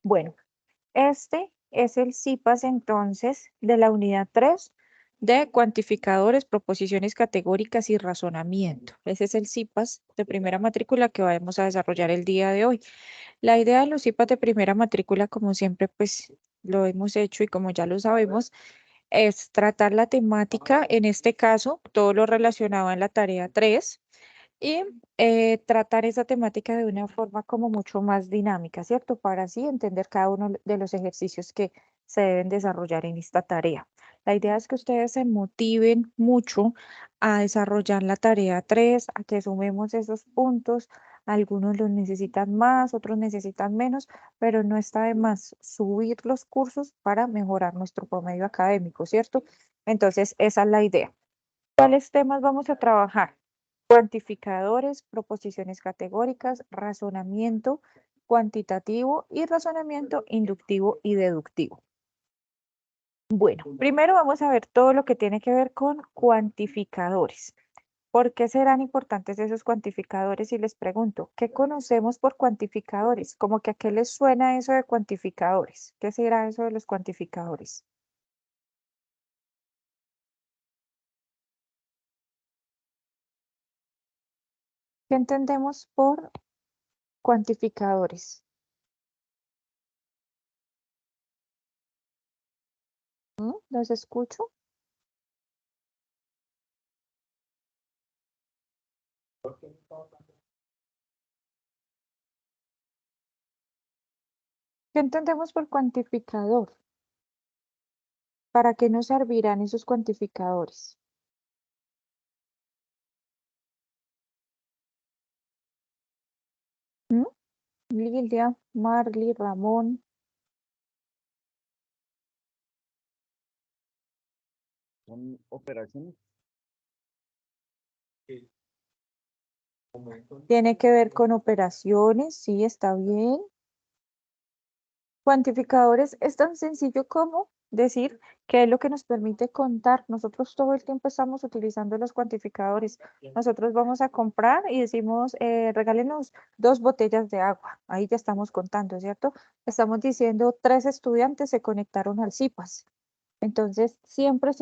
Bueno, este es el CIPAS entonces de la unidad 3 de cuantificadores, proposiciones categóricas y razonamiento. Ese es el CIPAS de primera matrícula que vamos a desarrollar el día de hoy. La idea de los CIPAS de primera matrícula, como siempre, pues lo hemos hecho y como ya lo sabemos, es tratar la temática, en este caso, todo lo relacionado en la tarea 3 y tratar esa temática de una forma como mucho más dinámica, ¿cierto? Para así entender cada uno de los ejercicios que se deben desarrollar en esta tarea. La idea es que ustedes se motiven mucho a desarrollar la tarea 3, a que sumemos esos puntos. Algunos los necesitan más, otros necesitan menos, pero no está de más subir los cursos para mejorar nuestro promedio académico, ¿cierto? Entonces, esa es la idea. ¿Cuáles temas vamos a trabajar? Cuantificadores, proposiciones categóricas, razonamiento cuantitativo y razonamiento inductivo y deductivo. Bueno, primero vamos a ver todo lo que tiene que ver con cuantificadores. ¿Por qué serán importantes esos cuantificadores? Y les pregunto, ¿qué conocemos por cuantificadores? ¿Cómo que a qué les suena eso de cuantificadores? ¿Qué será eso de los cuantificadores? ¿Qué entendemos por cuantificadores? ¿Los escucho? ¿Qué entendemos por cuantificador? ¿Para qué nos servirán esos cuantificadores? ¿Mm? Lilia, Marley, Ramón. Son operaciones. Tiene que ver con operaciones, sí, está bien. Cuantificadores es tan sencillo como decir qué es lo que nos permite contar. Nosotros todo el tiempo estamos utilizando los cuantificadores. Nosotros vamos a comprar y decimos, regálenos 2 botellas de agua. Ahí ya estamos contando, ¿cierto? Estamos diciendo 3 estudiantes se conectaron al CIPAS. Entonces, siempre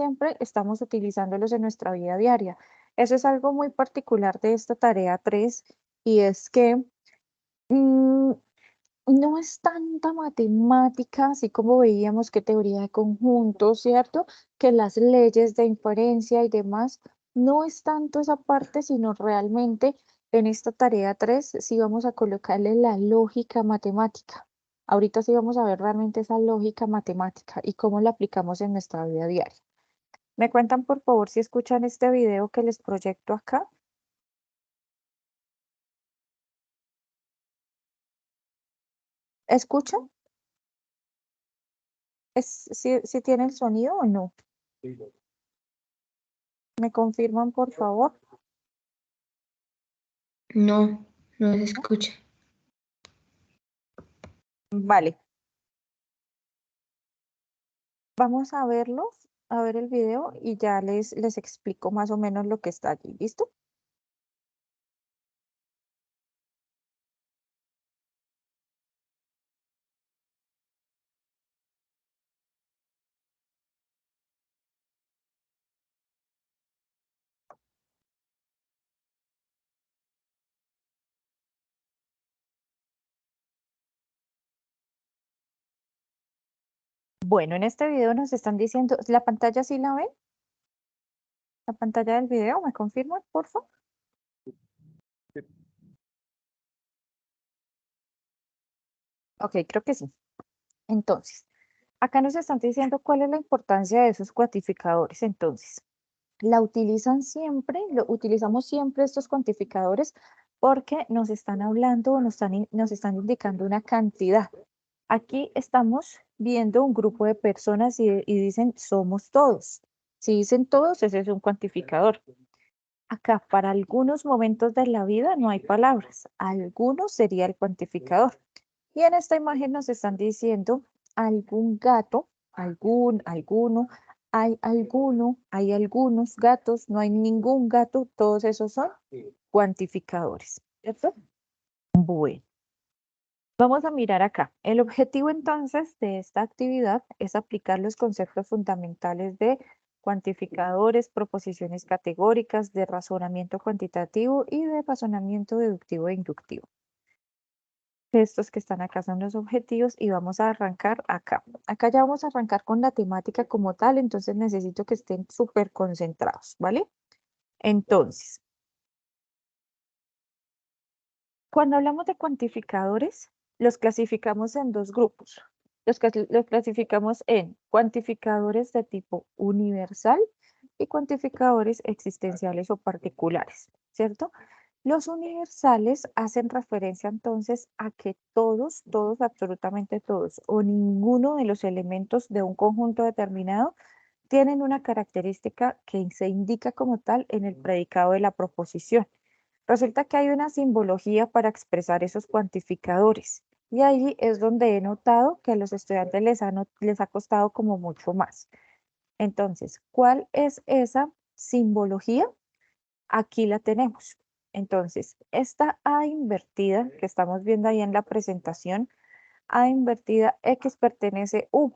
estamos utilizándolos en nuestra vida diaria. Eso es algo muy particular de esta tarea 3 y es que mm, no es tanta matemática, así como veíamos que teoría de conjuntos, ¿cierto? Que las leyes de inferencia y demás, no es tanto esa parte, sino realmente en esta tarea 3 sí vamos a colocarle la lógica matemática. Ahorita sí vamos a ver realmente esa lógica matemática y cómo la aplicamos en nuestra vida diaria. ¿Me cuentan por favor si escuchan este video que les proyecto acá? ¿Escuchan? ¿Si tiene el sonido o no? ¿Me confirman por favor? No, no se escucha. Vale, vamos a verlos, a ver el video y ya les explico más o menos lo que está allí. ¿Listo? Bueno, en este video nos están diciendo, ¿la pantalla sí la ven? ¿La pantalla del video? ¿Me confirman, por favor? Ok, creo que sí. Entonces, acá nos están diciendo cuál es la importancia de esos cuantificadores. Entonces, utilizamos siempre estos cuantificadores porque nos están hablando o nos están indicando una cantidad. Aquí estamos viendo un grupo de personas y dicen somos todos. Si dicen todos, ese es un cuantificador. Acá, para algunos momentos de la vida no hay palabras. Algunos sería el cuantificador. Y en esta imagen nos están diciendo algún gato, alguno, hay algunos gatos, no hay ningún gato, todos esos son cuantificadores, ¿cierto? Bueno, Vamos a mirar acá. El objetivo entonces de esta actividad es aplicar los conceptos fundamentales de cuantificadores, proposiciones categóricas, de razonamiento cuantitativo y de razonamiento deductivo e inductivo. Estos que están acá son los objetivos y vamos a arrancar acá. Acá ya vamos a arrancar con la temática como tal, entonces necesito que estén súper concentrados, ¿vale? Entonces, cuando hablamos de cuantificadores, los clasificamos en dos grupos. Los clasificamos en cuantificadores de tipo universal y cuantificadores existenciales o particulares, ¿cierto? Los universales hacen referencia entonces a que todos, absolutamente todos, o ninguno de los elementos de un conjunto determinado tienen una característica que se indica como tal en el predicado de la proposición. Resulta que hay una simbología para expresar esos cuantificadores y ahí es donde he notado que a los estudiantes les ha costado como mucho más. Entonces, ¿cuál es esa simbología? Aquí la tenemos. Entonces, esta A invertida que estamos viendo ahí en la presentación, A invertida X pertenece U.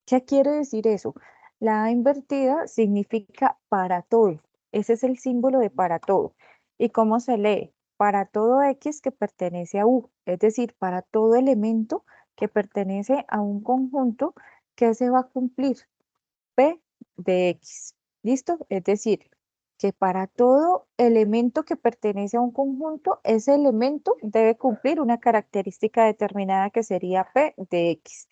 ¿Qué quiere decir eso? La A invertida significa para todo. Ese es el símbolo de para todo. ¿Y cómo se lee? Para todo X que pertenece a U. Es decir, para todo elemento que pertenece a un conjunto que se va a cumplir. P de X. ¿Listo? Es decir, que para todo elemento que pertenece a un conjunto, ese elemento debe cumplir una característica determinada que sería P de X.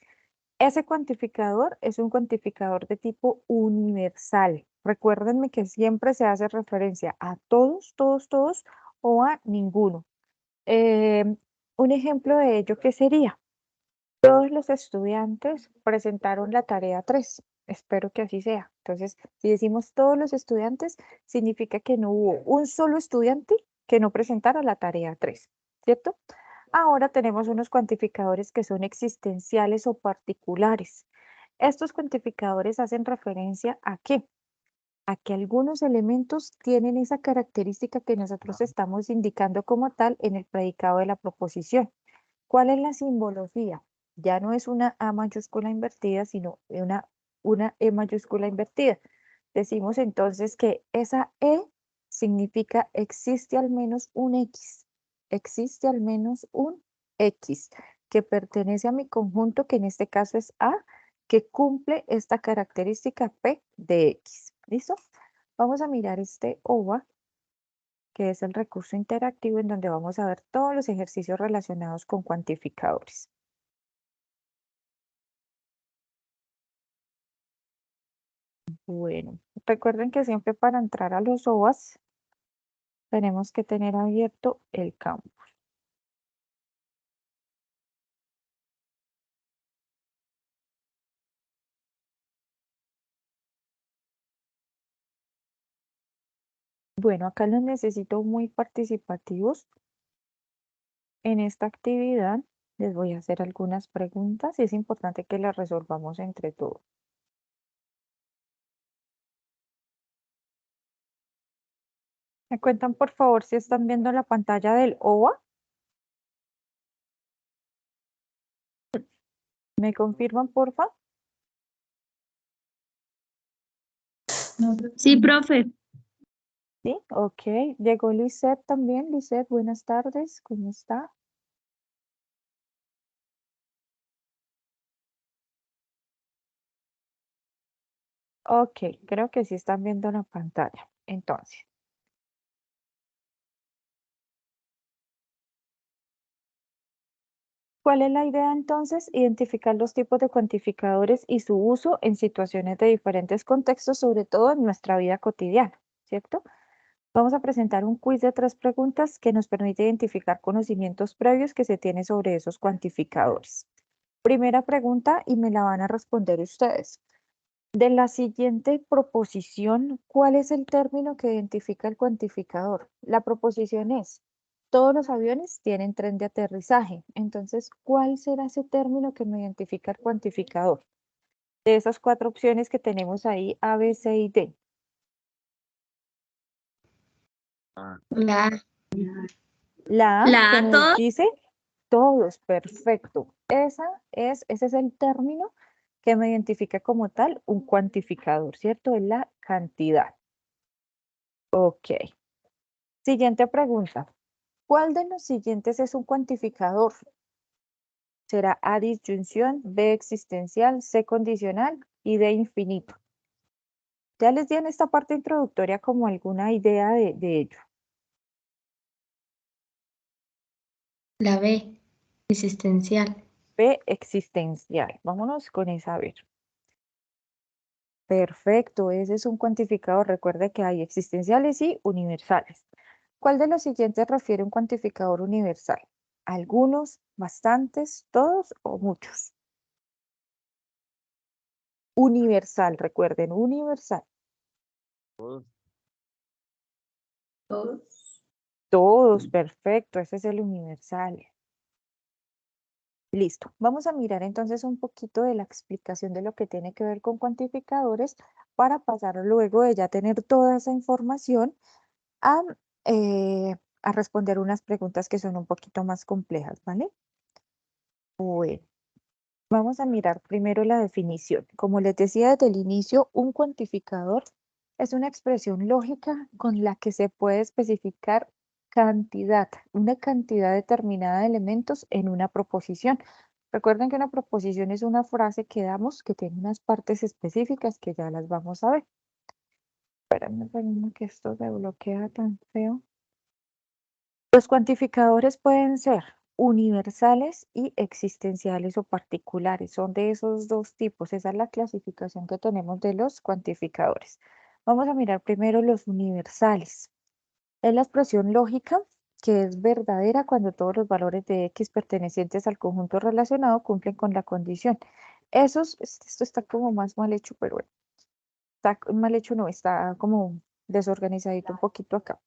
Ese cuantificador es un cuantificador de tipo universal. Recuérdenme que siempre se hace referencia a todos, o a ninguno. Un ejemplo de ello, ¿qué sería? Todos los estudiantes presentaron la tarea 3. Espero que así sea. Entonces, si decimos todos los estudiantes, significa que no hubo un solo estudiante que no presentara la tarea 3, ¿cierto? Ahora tenemos unos cuantificadores que son existenciales o particulares. Estos cuantificadores hacen referencia ¿a qué? A que algunos elementos tienen esa característica que nosotros estamos indicando como tal en el predicado de la proposición. ¿Cuál es la simbología? Ya no es una A mayúscula invertida, sino una E mayúscula invertida. Decimos entonces que esa E significa existe al menos un X. Existe al menos un X que pertenece a mi conjunto, que en este caso es A, que cumple esta característica P de X. ¿Listo? Vamos a mirar este OVA, que es el recurso interactivo en donde vamos a ver todos los ejercicios relacionados con cuantificadores. Bueno, recuerden que siempre para entrar a los OVAs tenemos que tener abierto el campo. Bueno, acá los necesito muy participativos. En esta actividad les voy a hacer algunas preguntas y es importante que las resolvamos entre todos. ¿Me cuentan por favor si están viendo la pantalla del OVA? ¿Me confirman porfa? Sí, profe. Sí, ok. Llegó Lisette también. Lisette, buenas tardes. ¿Cómo está? Ok, creo que sí están viendo la pantalla. Entonces, ¿cuál es la idea entonces? Identificar los tipos de cuantificadores y su uso en situaciones de diferentes contextos, sobre todo en nuestra vida cotidiana, ¿cierto? Vamos a presentar un quiz de 3 preguntas que nos permite identificar conocimientos previos que se tienen sobre esos cuantificadores. Primera pregunta y me la van a responder ustedes. De la siguiente proposición, ¿cuál es el término que identifica el cuantificador? La proposición es, todos los aviones tienen tren de aterrizaje. Entonces, ¿cuál será ese término que me identifica el cuantificador? De esas 4 opciones que tenemos ahí, A, B, C y D. Ah, La La A, La que A, nos todo. dice Todos, perfecto. Ese es el término que me identifica como tal un cuantificador, ¿cierto? Es la cantidad. Ok. Siguiente pregunta. ¿Cuál de los siguientes es un cuantificador? ¿Será A disyunción, B existencial, C condicional y D infinito? Ya les di en esta parte introductoria como alguna idea de ello. La B, existencial. B existencial. Vámonos con esa a ver. Perfecto, ese es un cuantificador. Recuerde que hay existenciales y universales. ¿Cuál de los siguientes refiere a un cuantificador universal? ¿Algunos, bastantes, todos o muchos? Universal, recuerden, universal. Todos. Todos. Todos, perfecto, ese es el universal. Listo. Vamos a mirar entonces un poquito de la explicación de lo que tiene que ver con cuantificadores para pasar luego de ya tener toda esa información a, a responder unas preguntas que son un poquito más complejas, ¿vale? Bueno, vamos a mirar primero la definición. Como les decía desde el inicio, un cuantificador es una expresión lógica con la que se puede especificar cantidad, una cantidad determinada de elementos en una proposición. Recuerden que una proposición es una frase que damos que tiene unas partes específicas que ya las vamos a ver. Espérenme que esto se bloquea tan feo. Los cuantificadores pueden ser universales y existenciales o particulares. Son de esos dos tipos. Esa es la clasificación que tenemos de los cuantificadores. Vamos a mirar primero los universales. Es la expresión lógica que es verdadera cuando todos los valores de X pertenecientes al conjunto relacionado cumplen con la condición. Esto está como más mal hecho, pero bueno, está mal hecho, no, está como desorganizadito un poquito acá.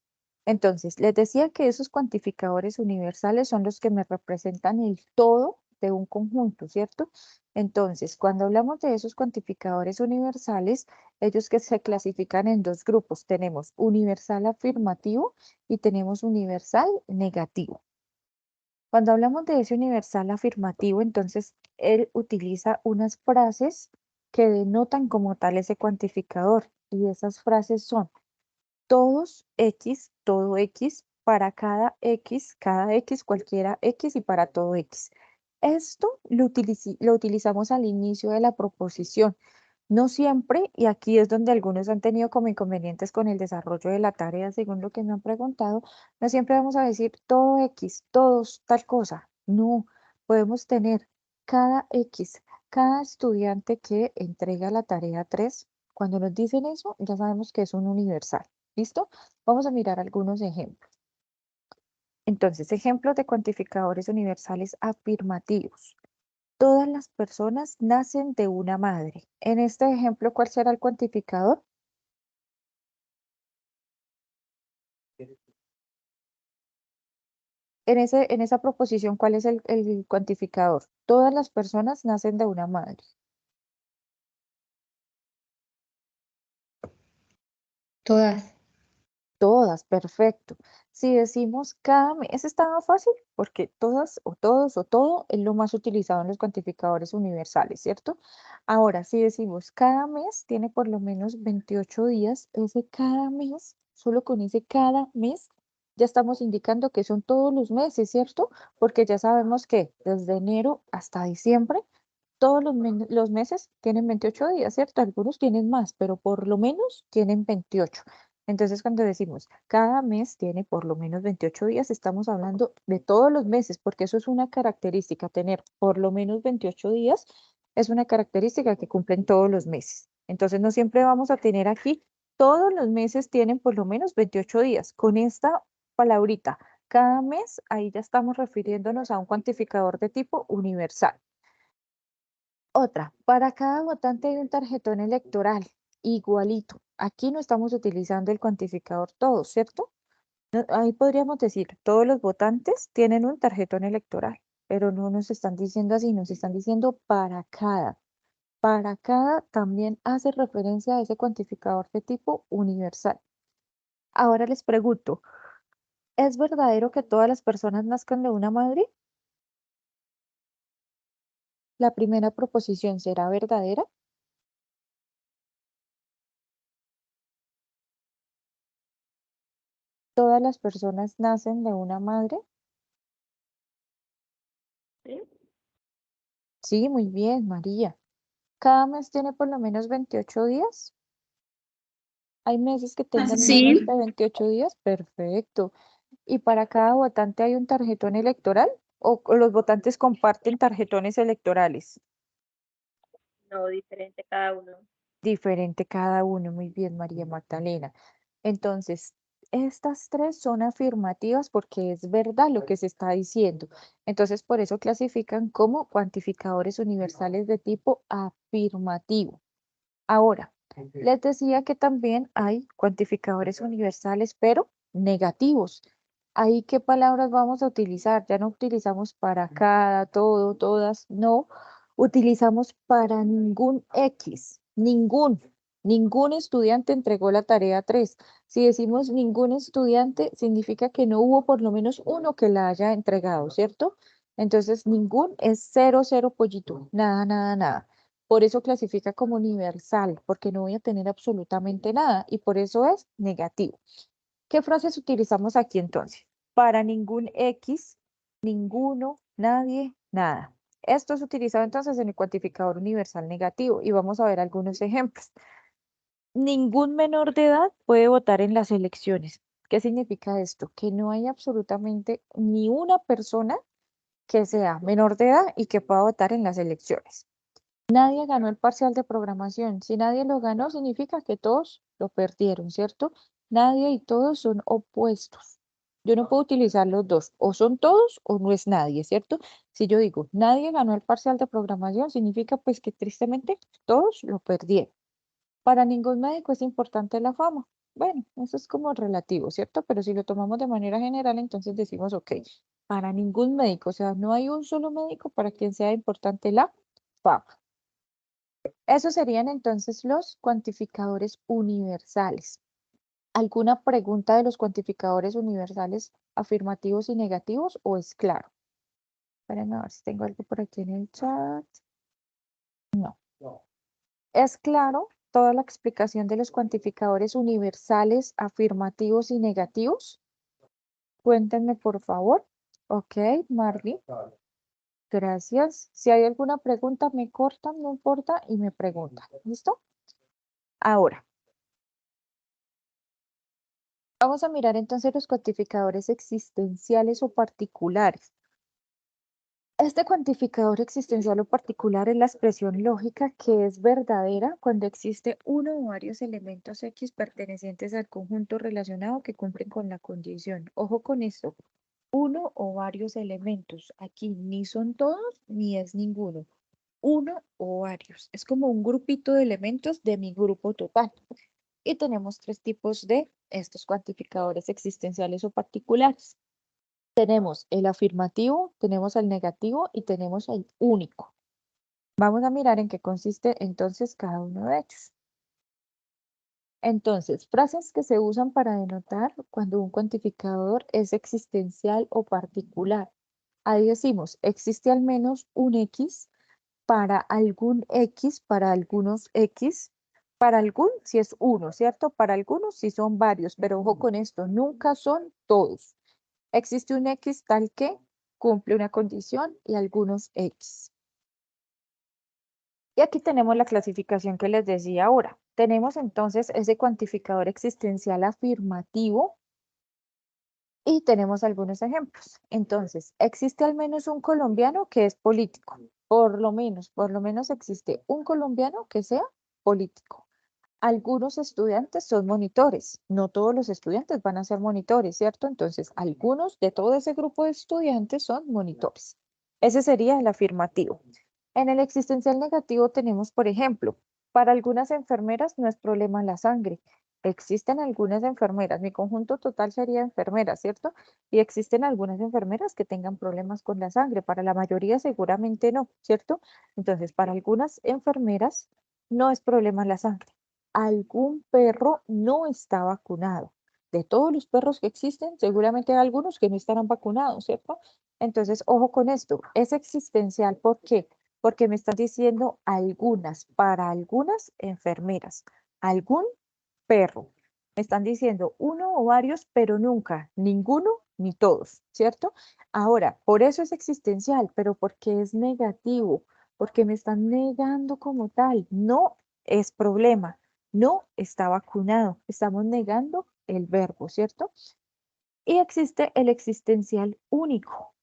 Entonces, les decía que esos cuantificadores universales son los que me representan el todo de un conjunto, ¿cierto? Entonces, cuando hablamos de esos cuantificadores universales, ellos que se clasifican en dos grupos, tenemos universal afirmativo y tenemos universal negativo. Cuando hablamos de ese universal afirmativo, entonces él utiliza unas frases que denotan como tal ese cuantificador y esas frases son todos X, todo X, para cada X, cualquiera X y para todo X. Esto lo utilizamos al inicio de la proposición. No siempre, y aquí es donde algunos han tenido como inconvenientes con el desarrollo de la tarea, según lo que me han preguntado, no siempre vamos a decir todo X, todos, tal cosa. No, podemos tener cada X, cada estudiante que entrega la tarea 3. Cuando nos dicen eso, ya sabemos que es un universal. ¿Listo? Vamos a mirar algunos ejemplos. Entonces, ejemplos de cuantificadores universales afirmativos. Todas las personas nacen de una madre. En este ejemplo, ¿cuál será el cuantificador? En esa proposición, ¿cuál es el cuantificador? Todas las personas nacen de una madre. Todas. Todas, perfecto. Si decimos cada mes, ese está fácil porque todas o todos o todo es lo más utilizado en los cuantificadores universales, ¿cierto? Ahora, si decimos cada mes tiene por lo menos 28 días, ese cada mes, solo con ese cada mes, ya estamos indicando que son todos los meses, ¿cierto? Porque ya sabemos que desde enero hasta diciembre, todos los meses tienen 28 días, ¿cierto? Algunos tienen más, pero por lo menos tienen 28. Entonces, cuando decimos cada mes tiene por lo menos 28 días, estamos hablando de todos los meses, porque eso es una característica. Tener por lo menos 28 días es una característica que cumplen todos los meses. Entonces, no siempre vamos a tener aquí, todos los meses tienen por lo menos 28 días. Con esta palabrita, cada mes, ahí ya estamos refiriéndonos a un cuantificador de tipo universal. Otra, para cada votante hay un tarjetón electoral igualito. Aquí no estamos utilizando el cuantificador todos, ¿cierto? Ahí podríamos decir, todos los votantes tienen un tarjetón electoral, pero no nos están diciendo así, nos están diciendo para cada. Para cada también hace referencia a ese cuantificador de tipo universal. Ahora les pregunto, ¿es verdadero que todas las personas nazcan de una madre? la primera proposición será verdadera. ¿Todas las personas nacen de una madre? ¿Sí? Sí, muy bien, María. ¿Cada mes tiene por lo menos 28 días? ¿Hay meses que tengan menos Sí. de 28 días? Perfecto. ¿Y para cada votante hay un tarjetón electoral? ¿O los votantes comparten tarjetones electorales? No, diferente cada uno. Diferente cada uno. Muy bien, María Magdalena. Entonces, estas tres son afirmativas porque es verdad lo que se está diciendo. Entonces, por eso clasifican como cuantificadores universales de tipo afirmativo. Ahora, les decía que también hay cuantificadores universales, pero negativos. ¿Ahí qué palabras vamos a utilizar? Ya no utilizamos para cada, todo, todas, no. Utilizamos para ningún X, ningún estudiante entregó la tarea 3. Si decimos ningún estudiante, significa que no hubo por lo menos uno que la haya entregado, ¿cierto? Entonces, ningún es cero, cero pollito, nada, nada, nada. Por eso clasifica como universal, porque no voy a tener absolutamente nada y por eso es negativo. ¿Qué frases utilizamos aquí entonces? Para ningún X, ninguno, nadie, nada. Esto es utilizado entonces en el cuantificador universal negativo y vamos a ver algunos ejemplos. Ningún menor de edad puede votar en las elecciones. ¿Qué significa esto? Que no hay absolutamente ni una persona que sea menor de edad y que pueda votar en las elecciones. Nadie ganó el parcial de programación. Si nadie lo ganó, significa que todos lo perdieron, ¿cierto? Nadie y todos son opuestos. Yo no puedo utilizar los dos. O son todos o no es nadie, ¿cierto? Si yo digo, nadie ganó el parcial de programación, significa pues que tristemente todos lo perdieron. Para ningún médico es importante la fama. Bueno, eso es como relativo, ¿cierto? Pero si lo tomamos de manera general, entonces decimos, ok, para ningún médico, o sea, no hay un solo médico para quien sea importante la fama. Esos serían entonces los cuantificadores universales. ¿Alguna pregunta de los cuantificadores universales afirmativos y negativos o es claro? Espérenme a ver si tengo algo por aquí en el chat. No. ¿Es claro toda la explicación de los cuantificadores universales afirmativos y negativos? Cuéntenme, por favor. Ok, Marley. Gracias. Si hay alguna pregunta, me cortan, no importa, y me preguntan. ¿Listo? Ahora. Vamos a mirar entonces los cuantificadores existenciales o particulares. Este cuantificador existencial o particular es la expresión lógica que es verdadera cuando existe uno o varios elementos X pertenecientes al conjunto relacionado que cumplen con la condición. Ojo con esto, uno o varios elementos. Aquí ni son todos ni es ninguno. Uno o varios. Es como un grupito de elementos de mi grupo total. Y tenemos tres tipos de estos cuantificadores existenciales o particulares. Tenemos el afirmativo, tenemos el negativo y tenemos el único. Vamos a mirar en qué consiste entonces cada uno de ellos. Entonces, frases que se usan para denotar cuando un cuantificador es existencial o particular. Ahí decimos, existe al menos un X para algún X, para algunos X, para algún si es uno, ¿cierto? Para algunos si son varios, pero ojo con esto, nunca son todos. Existe un X tal que cumple una condición y algunos X. Y aquí tenemos la clasificación que les decía ahora. Tenemos entonces ese cuantificador existencial afirmativo y tenemos algunos ejemplos. Entonces, existe al menos un colombiano que es político. Por lo menos existe un colombiano que sea político. Algunos estudiantes son monitores, no todos los estudiantes van a ser monitores, ¿cierto? Entonces, algunos de todo ese grupo de estudiantes son monitores. Ese sería el afirmativo. En el existencial negativo tenemos, por ejemplo, para algunas enfermeras no es problema la sangre. Existen algunas enfermeras, mi conjunto total sería enfermeras, ¿cierto? Y existen algunas enfermeras que tengan problemas con la sangre, para la mayoría seguramente no, ¿cierto? Entonces, para algunas enfermeras no es problema la sangre. Algún perro no está vacunado. De todos los perros que existen, seguramente hay algunos que no estarán vacunados, ¿cierto? Entonces, ojo con esto, es existencial. ¿Por qué? porque me están diciendo algunas, para algunas enfermeras, algún perro. Me están diciendo uno o varios, pero nunca ninguno ni todos, ¿cierto? Ahora, por eso es existencial, pero porque es negativo, porque me están negando como tal. No es problema, no está vacunado. Estamos negando el verbo, ¿cierto? Y existe el existencial único.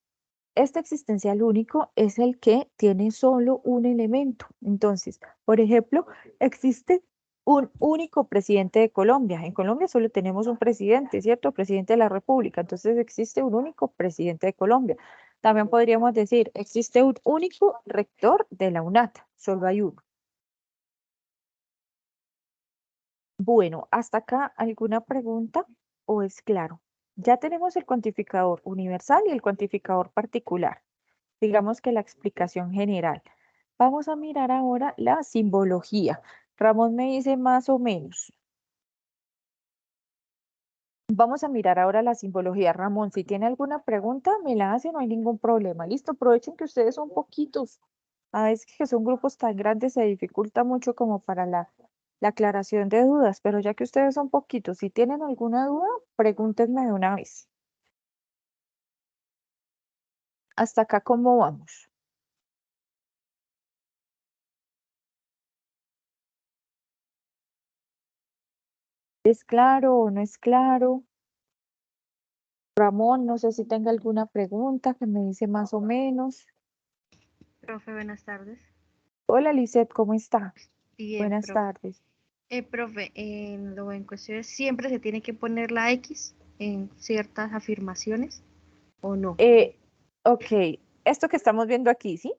Este existencial único es el que tiene solo un elemento. Entonces, por ejemplo, existe un único presidente de Colombia. En Colombia solo tenemos un presidente, ¿cierto? Presidente de la República. Entonces existe un único presidente de Colombia. También podríamos decir, existe un único rector de la UNAT. Solo hay uno. Bueno, ¿hasta acá alguna pregunta o es claro? Ya tenemos el cuantificador universal y el cuantificador particular. Digamos que la explicación general. Vamos a mirar ahora la simbología. Ramón me dice más o menos. Vamos a mirar ahora la simbología. Ramón, si tiene alguna pregunta, me la hace, no hay ningún problema. Listo, aprovechen que ustedes son poquitos. A veces que son grupos tan grandes se dificulta mucho como para la aclaración de dudas, pero ya que ustedes son poquitos, si tienen alguna duda, pregúntenme de una vez. Hasta acá, ¿cómo vamos? ¿Es claro o no es claro? Ramón, no sé si tenga alguna pregunta que me dice más o menos. Profe, buenas tardes. Hola, Lisette, ¿cómo está? Bien, Buenas profe. tardes. Profe, en lo en cuestión siempre se tiene que poner la X en ciertas afirmaciones o no. Ok, esto que estamos viendo aquí, ¿sí?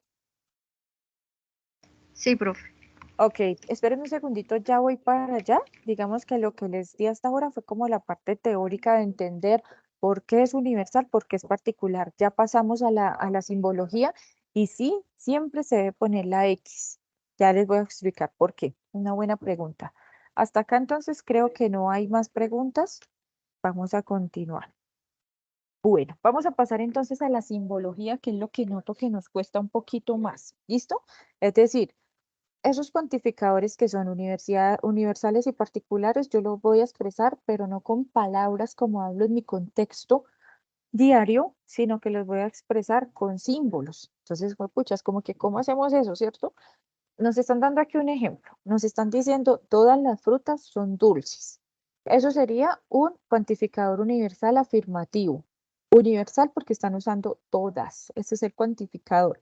Sí, profe. Ok, esperen un segundito, ya voy para allá. Digamos que lo que les di hasta ahora fue como la parte teórica de entender por qué es universal, por qué es particular. Ya pasamos a la simbología y sí, siempre se debe poner la X. Ya les voy a explicar por qué. Una buena pregunta. Hasta acá entonces creo que no hay más preguntas. Vamos a continuar. Bueno, vamos a pasar entonces a la simbología, que es lo que noto que nos cuesta un poquito más. ¿Listo? Es decir, esos cuantificadores que son universales y particulares, yo los voy a expresar, pero no con palabras como hablo en mi contexto diario, sino que los voy a expresar con símbolos. Entonces, puchas, como que, ¿cómo hacemos eso, cierto? Nos están dando aquí un ejemplo. Nos están diciendo, todas las frutas son dulces. Eso sería un cuantificador universal afirmativo. Universal porque están usando todas. Ese es el cuantificador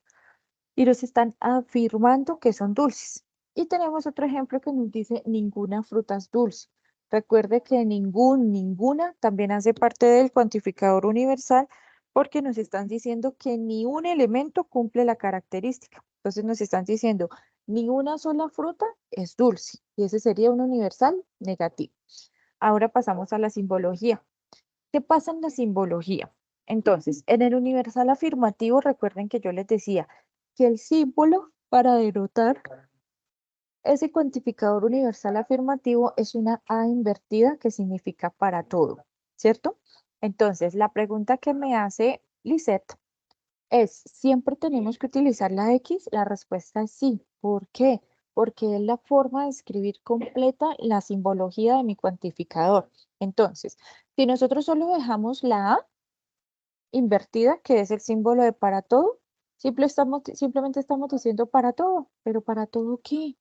y nos están afirmando que son dulces. Y tenemos otro ejemplo que nos dice ninguna fruta es dulce. Recuerde que ninguna también hace parte del cuantificador universal porque nos están diciendo que ni un elemento cumple la característica. Entonces nos están diciendo ni una sola fruta es dulce y ese sería un universal negativo. Ahora pasamos a la simbología. ¿Qué pasa en la simbología? Entonces, en el universal afirmativo, recuerden que yo les decía que el símbolo para denotar ese cuantificador universal afirmativo es una A invertida que significa para todo, ¿cierto? Entonces, la pregunta que me hace Lisette es, ¿siempre tenemos que utilizar la X? La respuesta es sí. ¿Por qué? Porque es la forma de escribir completa la simbología de mi cuantificador. Entonces, si nosotros solo dejamos la A invertida, que es el símbolo de para todo, simplemente estamos diciendo para todo, pero ¿para todo qué?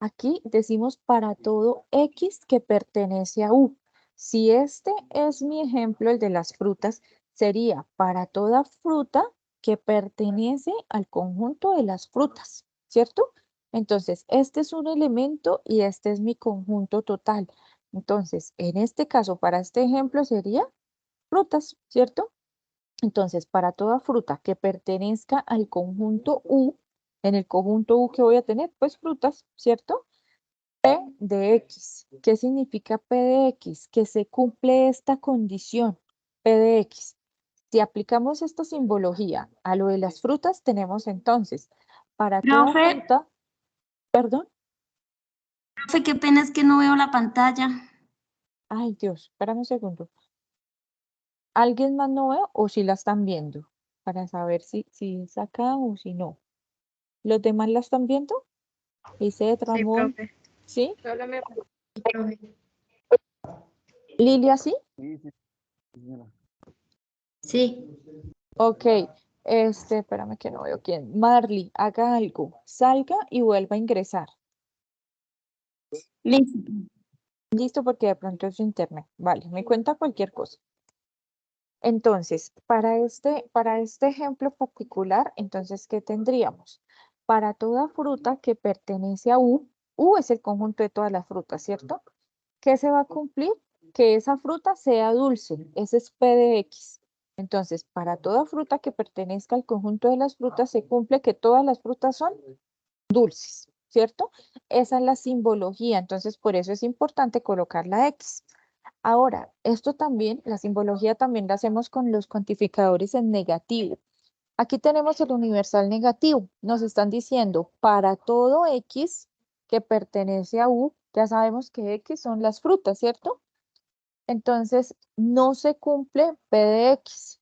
Aquí decimos para todo X que pertenece a U. Si este es mi ejemplo, el de las frutas, sería para toda fruta que pertenece al conjunto de las frutas, ¿cierto? Entonces, este es un elemento y este es mi conjunto total. Entonces, en este caso, para este ejemplo sería frutas, ¿cierto? Entonces, para toda fruta que pertenezca al conjunto U, en el conjunto U que voy a tener, pues frutas, ¿cierto? P de X. ¿Qué significa P de X? Que se cumple esta condición, P de X. Si aplicamos esta simbología a lo de las frutas, tenemos entonces, para toda Profe, fruta, perdón, profe, qué pena es que no veo la pantalla. ay Dios, espérame un segundo. ¿Alguien más no veo o si la están viendo? Para saber si es acá o si no. ¿Los demás la están viendo? Lisette, Sí, Ramón, profe. ¿sí? Solo me Profe. ¿Lilia, sí? Sí, sí, señora. Sí. Ok, espérame que no veo quién. Marley, haga algo, salga y vuelva a ingresar. Listo. Listo, porque de pronto es su internet. Vale, me cuenta cualquier cosa. Entonces, para este ejemplo particular, entonces, ¿qué tendríamos? Para toda fruta que pertenece a U es el conjunto de todas las frutas, ¿cierto? ¿Qué se va a cumplir? Que esa fruta sea dulce, ese es P de X. Entonces, para toda fruta que pertenezca al conjunto de las frutas, se cumple que todas las frutas son dulces, ¿cierto? Esa es la simbología, entonces por eso es importante colocar la X. Ahora, esto también, la simbología también la hacemos con los cuantificadores en negativo. Aquí tenemos el universal negativo. Nos están diciendo, para todo X que pertenece a U, ya sabemos que X son las frutas, ¿cierto? Entonces, no se cumple P de X.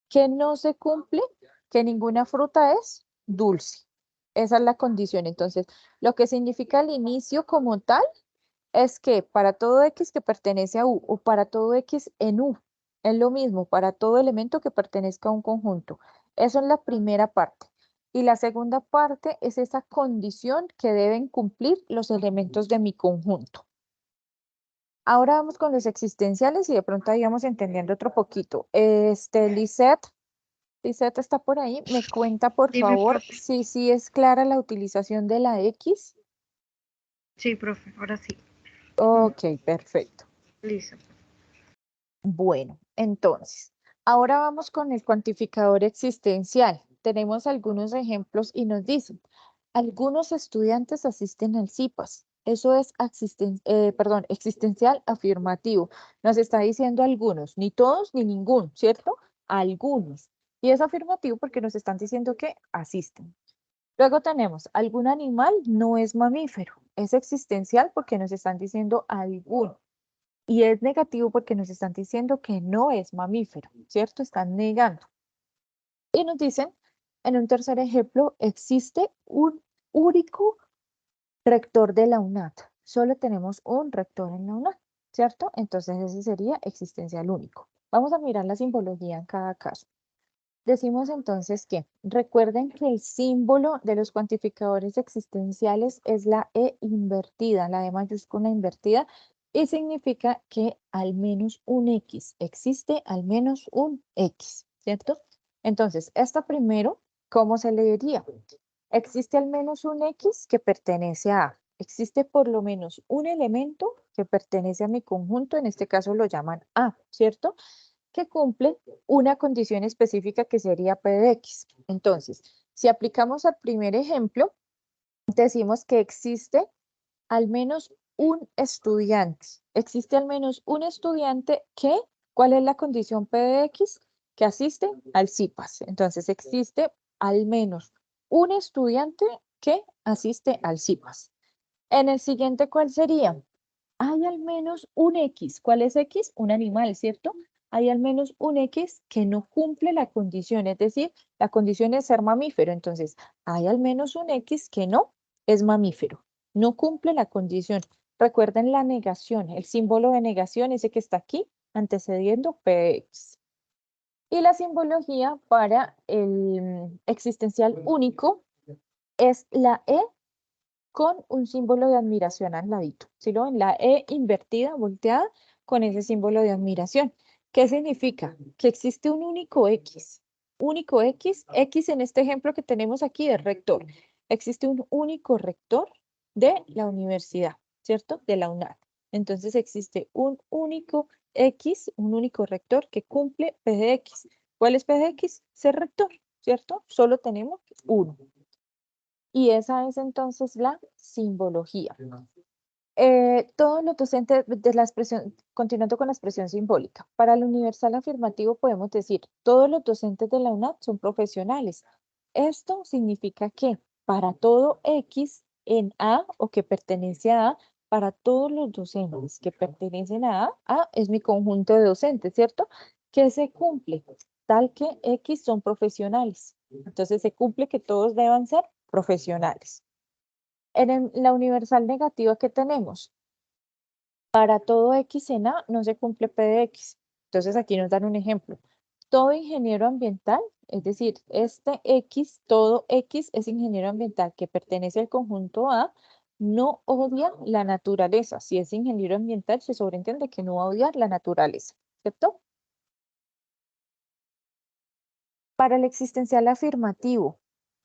¿Qué no se cumple? Que ninguna fruta es dulce. Esa es la condición. Entonces, lo que significa el inicio como tal es que para todo X que pertenece a U o para todo X en U, es lo mismo para todo elemento que pertenezca a un conjunto. Eso es la primera parte. Y la segunda parte es esa condición que deben cumplir los elementos de mi conjunto. Ahora vamos con los existenciales y de pronto ahí vamos entendiendo otro poquito. Lisette está por ahí. Me cuenta, por Dime, favor, profe. si es clara la utilización de la X. Sí, profe, ahora sí. Ok, perfecto. Listo. Bueno, entonces, ahora vamos con el cuantificador existencial. Tenemos algunos ejemplos y nos dicen, algunos estudiantes asisten al CIPAS. Eso es existencial afirmativo. Nos está diciendo algunos, ni todos ni ninguno, ¿cierto? Algunos. Y es afirmativo porque nos están diciendo que asisten. Luego tenemos, algún animal no es mamífero. Es existencial porque nos están diciendo alguno. Y es negativo porque nos están diciendo que no es mamífero, ¿cierto? Están negando. Y nos dicen, en un tercer ejemplo, existe un único rector de la UNAT. Solo tenemos un rector en la UNAT, ¿cierto? Entonces ese sería existencial único. Vamos a mirar la simbología en cada caso. Decimos entonces que recuerden que el símbolo de los cuantificadores existenciales es la E invertida, la E mayúscula invertida, y significa que al menos un X, existe al menos un X, ¿cierto? Entonces, esta primero, ¿cómo se leería? Existe al menos un X que pertenece a A. Existe por lo menos un elemento que pertenece a mi conjunto, en este caso lo llaman A, ¿cierto? Que cumple una condición específica que sería P de X. Entonces, si aplicamos al primer ejemplo, decimos que existe al menos un estudiante. Existe al menos un estudiante que, ¿cuál es la condición P de X? Que asiste al CIPAS. Entonces, existe al menos un estudiante que asiste al CIPAS. En el siguiente, ¿cuál sería? Hay al menos un X. ¿Cuál es X? Un animal, ¿cierto? Hay al menos un X que no cumple la condición, es decir, la condición es ser mamífero. Entonces, hay al menos un X que no es mamífero, no cumple la condición. Recuerden la negación, el símbolo de negación, ese que está aquí, antecediendo PX. Y la simbología para el existencial único es la E con un símbolo de admiración al ladito. ¿Sí lo ven? La E invertida, volteada, con ese símbolo de admiración. ¿Qué significa? Que existe un único X. Único X. X en este ejemplo que tenemos aquí es rector. Existe un único rector de la universidad, ¿cierto? De la UNAD. Entonces existe un único X, un único rector que cumple P de X. ¿Cuál es P de X? Ser rector, ¿cierto? Solo tenemos uno. Y esa es entonces la simbología. Todos los docentes de la expresión, continuando con la expresión simbólica, para el universal afirmativo podemos decir, todos los docentes de la UNAD son profesionales. Esto significa que para todo X en A o que pertenece a A, para todos los docentes que pertenecen a A es mi conjunto de docentes, ¿cierto? Que se cumple, tal que X son profesionales. Entonces se cumple que todos deban ser profesionales. En la universal negativa, ¿qué tenemos? Para todo X en A no se cumple P de X. Entonces aquí nos dan un ejemplo. Todo ingeniero ambiental, es decir, este X, todo X es ingeniero ambiental que pertenece al conjunto A, no odia la naturaleza. Si es ingeniero ambiental, se sobreentiende que no va a odiar la naturaleza, ¿cierto? Para el existencial afirmativo,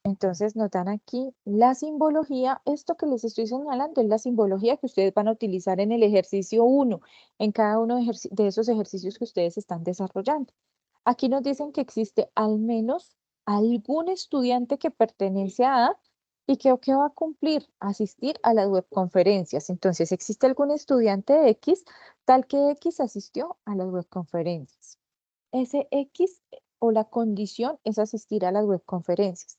entonces nos dan aquí la simbología. Esto que les estoy señalando es la simbología que ustedes van a utilizar en el ejercicio 1, en cada uno de esos ejercicios que ustedes están desarrollando. Aquí nos dicen que existe al menos algún estudiante que pertenece a A y que va a cumplir, asistir a las webconferencias. Entonces, existe algún estudiante de X, tal que X asistió a las webconferencias. Ese X o la condición es asistir a las webconferencias.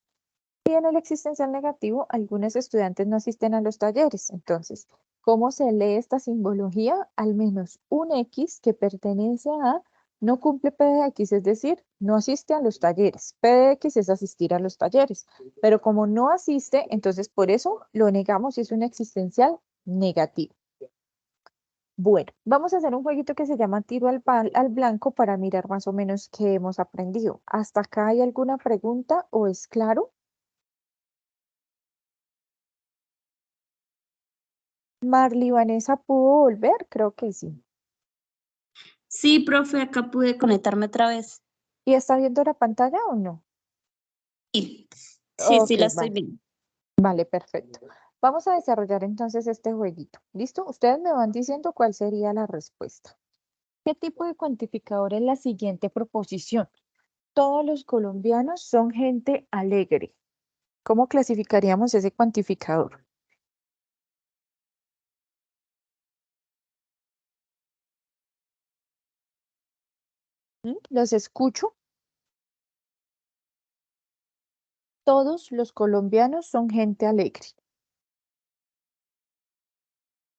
Y en el existencial negativo, algunos estudiantes no asisten a los talleres. Entonces, ¿cómo se lee esta simbología? Al menos un X que pertenece a no cumple P de X, es decir, no asiste a los talleres. P de X es asistir a los talleres, pero como no asiste, entonces por eso lo negamos y es un existencial negativo. Bueno, vamos a hacer un jueguito que se llama tiro al blanco para mirar más o menos qué hemos aprendido. ¿Hasta acá hay alguna pregunta o es claro? Marly Vanessa pudo volver, creo que sí. Sí, profe, acá pude conectarme otra vez. ¿Y está viendo la pantalla o no? Sí, sí, Ok, la estoy vale. viendo. Vale, perfecto. Vamos a desarrollar entonces este jueguito. ¿Listo? Ustedes me van diciendo cuál sería la respuesta. ¿Qué tipo de cuantificador es la siguiente proposición? Todos los colombianos son gente alegre. ¿Cómo clasificaríamos ese cuantificador? Los escucho. Todos los colombianos son gente alegre.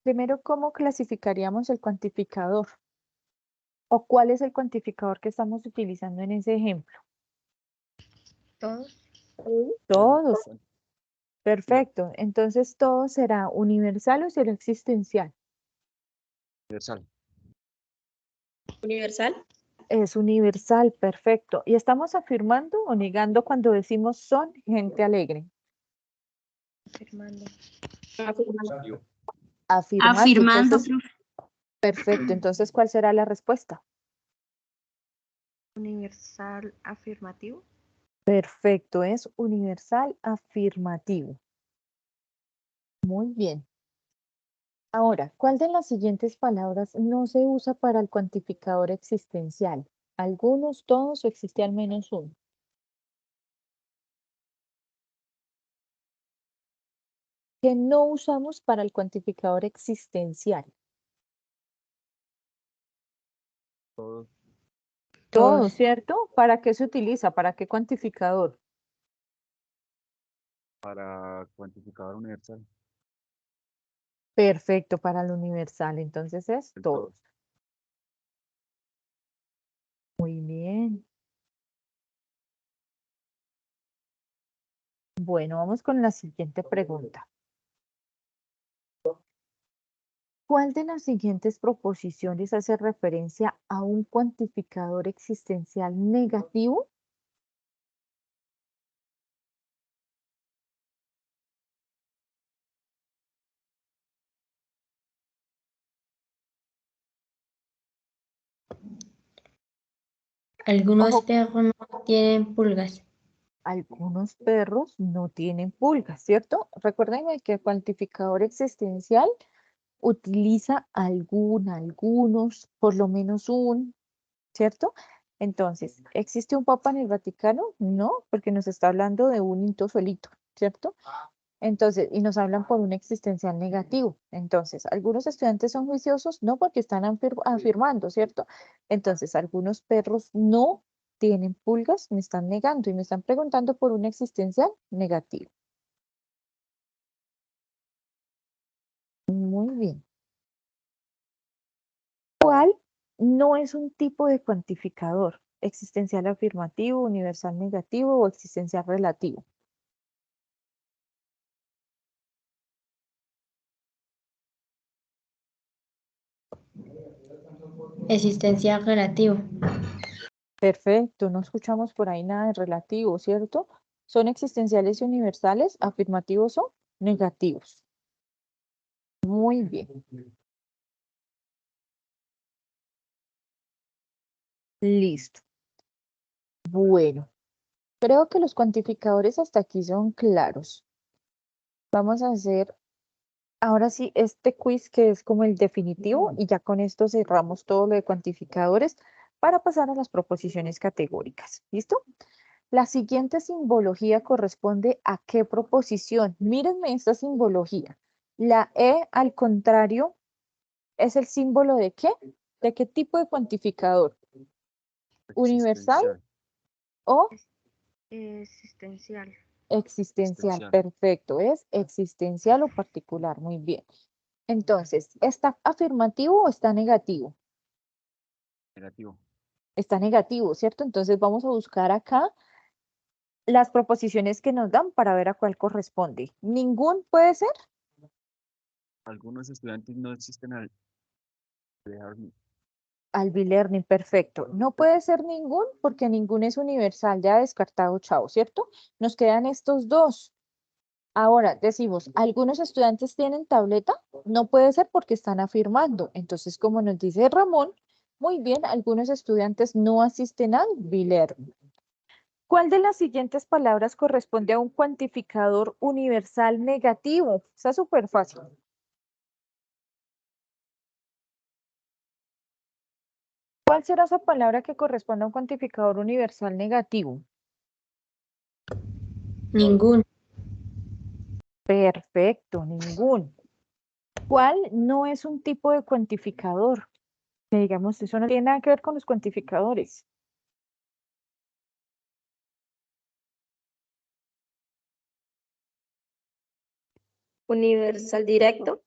Primero, ¿cómo clasificaríamos el cuantificador? ¿O cuál es el cuantificador que estamos utilizando en ese ejemplo? Todos. Todos. Perfecto. Entonces, ¿todo será universal o será existencial? Universal. ¿Universal? Es universal, perfecto. ¿Y estamos afirmando o negando cuando decimos son gente alegre? Afirmando. Afirmando. Afirmando, Entonces, profe. perfecto. Entonces, ¿cuál será la respuesta? Universal afirmativo. Perfecto, es universal afirmativo. Muy bien. Ahora, ¿cuál de las siguientes palabras no se usa para el cuantificador existencial? ¿Algunos, todos o existe al menos uno? Que no usamos para el cuantificador existencial. Todos. Todo, ¿cierto? ¿Para qué se utiliza? ¿Para qué cuantificador? Para cuantificador universal. Perfecto, para el universal. Entonces es El todos. todo. Muy bien. Bueno, vamos con la siguiente pregunta. ¿Cuál de las siguientes proposiciones hace referencia a un cuantificador existencial negativo? Algunos Ojo, perros no tienen pulgas. algunos perros no tienen pulgas, ¿cierto? Recuerden que el cuantificador existencial utiliza algunos, por lo menos un, ¿cierto? Entonces, ¿existe un papa en el Vaticano? No, porque nos está hablando de un hito solito, ¿cierto? Entonces, y nos hablan por un existencial negativo. Entonces, ¿algunos estudiantes son juiciosos? No, porque están afirmando, ¿cierto? Entonces, algunos perros no tienen pulgas, me están negando y me están preguntando por un existencial negativo. Muy bien. ¿Cuál no es un tipo de cuantificador? ¿Existencial afirmativo, universal negativo o existencial relativo? Existencial relativo. Perfecto, no escuchamos por ahí nada de relativo, ¿cierto? ¿Son existenciales y universales, afirmativos o negativos? Muy bien. Listo. Bueno, creo que los cuantificadores hasta aquí son claros. Vamos a hacer ahora sí este quiz que es como el definitivo y ya con esto cerramos todo lo de cuantificadores para pasar a las proposiciones categóricas. ¿Listo? La siguiente simbología corresponde a qué proposición. Mírenme esta simbología. La E, al contrario, ¿es el símbolo de qué? ¿De qué tipo de cuantificador? ¿Universal Existencial. o Existencial. existencial? Existencial. Perfecto, es existencial o particular. Muy bien. Entonces, ¿está afirmativo o está negativo? Negativo. Está negativo, ¿cierto? Entonces vamos a buscar acá las proposiciones que nos dan para ver a cuál corresponde. ¿Ningún puede ser? Algunos estudiantes no asisten al learning. Al B-Learning, perfecto. No puede ser ningún porque ningún es universal, ya descartado, chao, ¿cierto? Nos quedan estos dos. Ahora decimos, ¿algunos estudiantes tienen tableta? No puede ser porque están afirmando. Entonces, como nos dice Ramón, muy bien, algunos estudiantes no asisten al B-Learning. ¿Cuál de las siguientes palabras corresponde a un cuantificador universal negativo? Está súper fácil. ¿Cuál será esa palabra que corresponde a un cuantificador universal negativo? Ninguno. Perfecto, ningún. ¿Cuál no es un tipo de cuantificador? Que digamos, eso no tiene nada que ver con los cuantificadores. Universal directo.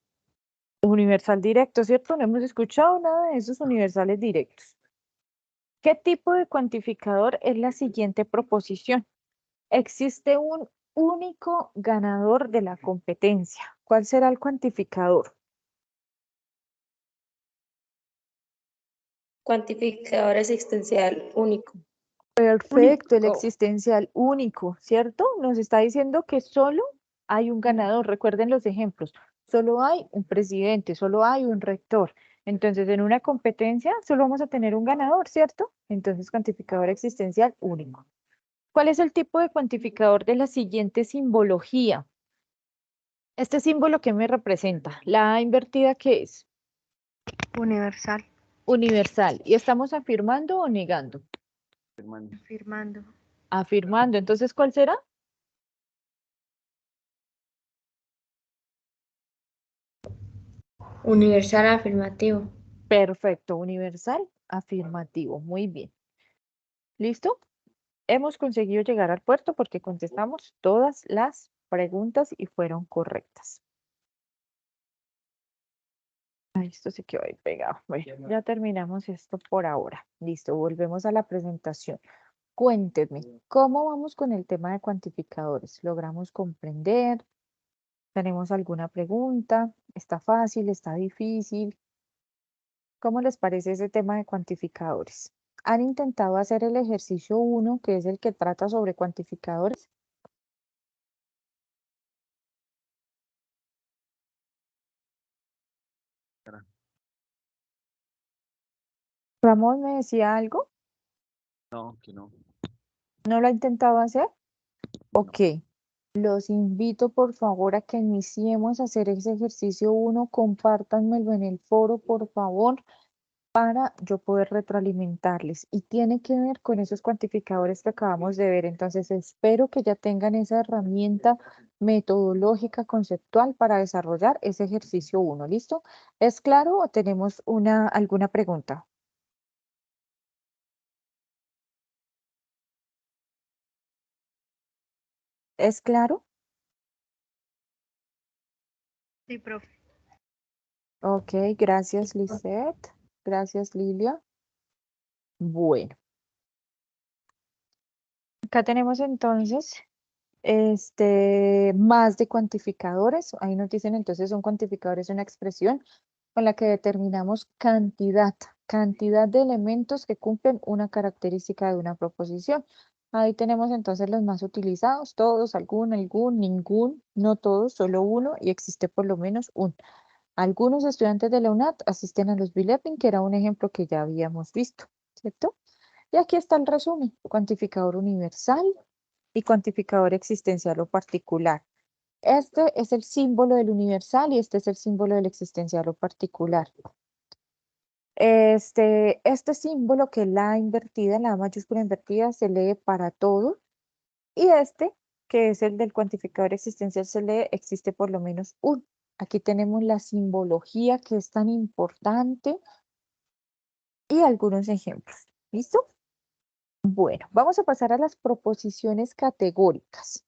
Universal directo, ¿cierto? No hemos escuchado nada de esos universales directos. ¿Qué tipo de cuantificador es la siguiente proposición? Existe un único ganador de la competencia. ¿Cuál será el cuantificador? Cuantificador existencial único. Perfecto, el Único. existencial único, ¿cierto? Nos está diciendo que solo hay un ganador. Recuerden los ejemplos. Solo hay un presidente, solo hay un rector. Entonces, en una competencia solo vamos a tener un ganador, ¿cierto? Entonces, cuantificador existencial único. ¿Cuál es el tipo de cuantificador de la siguiente simbología? Este símbolo, ¿qué me representa? La A invertida, ¿qué es? Universal. Universal. ¿Y estamos afirmando o negando? Hermano. Afirmando. Afirmando. Entonces, ¿cuál será? Universal afirmativo. Perfecto, universal, afirmativo. Muy bien. ¿Listo? Hemos conseguido llegar al puerto porque contestamos todas las preguntas y fueron correctas. Ay, esto se quedó ahí pegado. Bueno, ya terminamos esto por ahora. Listo, volvemos a la presentación. Cuéntenme, ¿cómo vamos con el tema de cuantificadores? ¿Logramos comprender? ¿Tenemos alguna pregunta? ¿Está fácil? ¿Está difícil? ¿Cómo les parece ese tema de cuantificadores? ¿Han intentado hacer el ejercicio 1, que es el que trata sobre cuantificadores? Ramón me decía algo, No, que no. ¿no lo ha intentado hacer? Ok, los invito por favor a que iniciemos a hacer ese ejercicio 1, compártanmelo en el foro, por favor, para yo poder retroalimentarles. Y tiene que ver con esos cuantificadores que acabamos de ver. Entonces, espero que ya tengan esa herramienta metodológica, conceptual para desarrollar ese ejercicio 1. ¿Listo? ¿Es claro o tenemos alguna pregunta? ¿Es claro? Sí, profe. Ok, gracias, Lisette. Gracias, Lilia. Bueno, acá tenemos entonces más de cuantificadores. Ahí nos dicen entonces un cuantificador es una expresión con la que determinamos cantidad cantidad de elementos que cumplen una característica de una proposición. Ahí tenemos entonces los más utilizados, todos, algún, ningún, no todos, solo uno y existe por lo menos un. Algunos estudiantes de la UNAT asisten a los Bilepin, que era un ejemplo que ya habíamos visto, ¿cierto? Y aquí está el resumen, cuantificador universal y cuantificador existencial o particular. Este es el símbolo del universal y este es el símbolo del existencial o particular. Este símbolo que es la invertida, la mayúscula invertida, se lee para todo. Y este, que es el del cuantificador existencial, se lee existe por lo menos un. Aquí tenemos la simbología que es tan importante y algunos ejemplos. ¿Listo? Bueno, vamos a pasar a las proposiciones categóricas.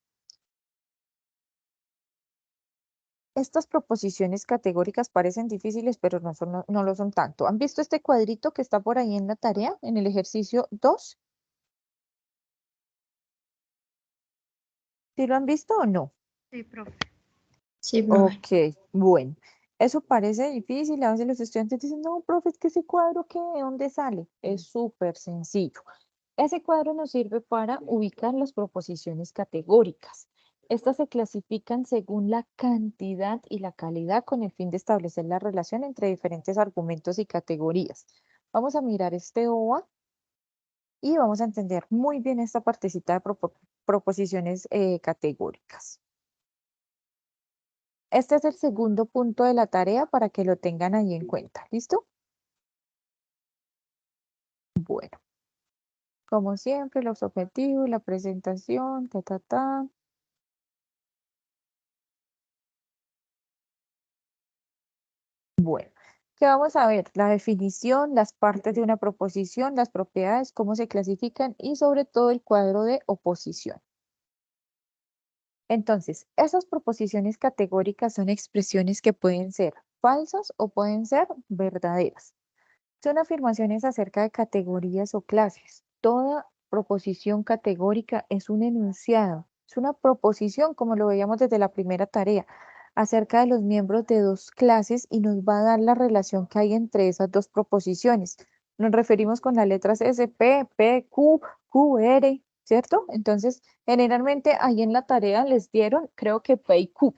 Estas proposiciones categóricas parecen difíciles, pero no lo son tanto. ¿Han visto este cuadrito que está por ahí en la tarea, en el ejercicio 2? ¿Sí lo han visto o no? Sí, profe. Sí, profe. Ok, bueno. Eso parece difícil. A veces los estudiantes dicen, no, profe, es que ese cuadro, ¿de dónde sale? Es súper sencillo. Ese cuadro nos sirve para ubicar las proposiciones categóricas. Estas se clasifican según la cantidad y la calidad con el fin de establecer la relación entre diferentes argumentos y categorías. Vamos a mirar este OA y vamos a entender muy bien esta partecita de proposiciones categóricas. Este es el segundo punto de la tarea para que lo tengan ahí en cuenta. ¿Listo? Bueno, como siempre, los objetivos, la presentación, ta. Bueno, ¿qué vamos a ver? La definición, las partes de una proposición, las propiedades, cómo se clasifican y sobre todo el cuadro de oposición. Entonces, esas proposiciones categóricas son expresiones que pueden ser falsas o pueden ser verdaderas. Son afirmaciones acerca de categorías o clases. Toda proposición categórica es un enunciado, es una proposición, como lo veíamos desde la primera tarea, acerca de los miembros de dos clases y nos va a dar la relación que hay entre esas dos proposiciones. Nos referimos con las letras S, P, Q, R, ¿cierto? Entonces, generalmente ahí en la tarea les dieron, creo que P y Q.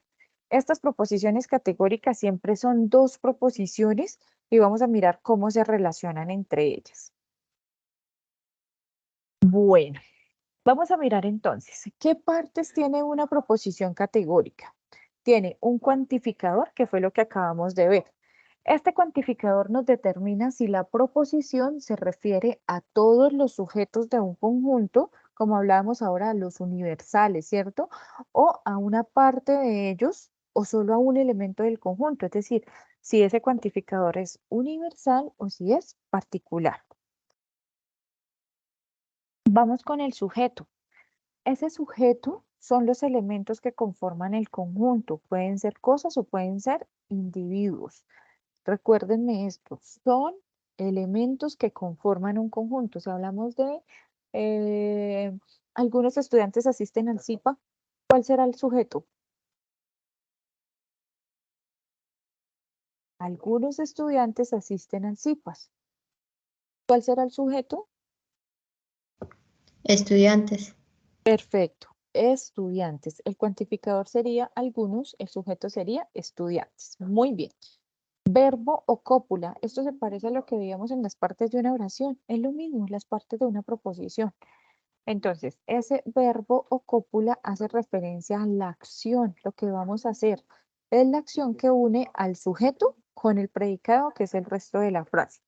Estas proposiciones categóricas siempre son dos proposiciones y vamos a mirar cómo se relacionan entre ellas. Bueno, vamos a mirar entonces, ¿qué partes tiene una proposición categórica? Tiene un cuantificador, que fue lo que acabamos de ver. Este cuantificador nos determina si la proposición se refiere a todos los sujetos de un conjunto, como hablábamos ahora, a los universales, ¿cierto? O a una parte de ellos, o solo a un elemento del conjunto, es decir, si ese cuantificador es universal o si es particular. Vamos con el sujeto. Ese sujeto son los elementos que conforman el conjunto. Pueden ser cosas o pueden ser individuos. Recuérdenme esto, son elementos que conforman un conjunto. Si hablamos de algunos estudiantes asisten al CIPA, ¿cuál será el sujeto? Algunos estudiantes asisten al CIPAS. ¿Cuál será el sujeto? Estudiantes. Perfecto, estudiantes. El cuantificador sería algunos, el sujeto sería estudiantes. Muy bien. Verbo o cópula. Esto se parece a lo que veíamos en las partes de una oración. Es lo mismo, las partes de una proposición. Entonces, ese verbo o cópula hace referencia a la acción, lo que vamos a hacer. Es la acción que une al sujeto con el predicado, que es el resto de la frase.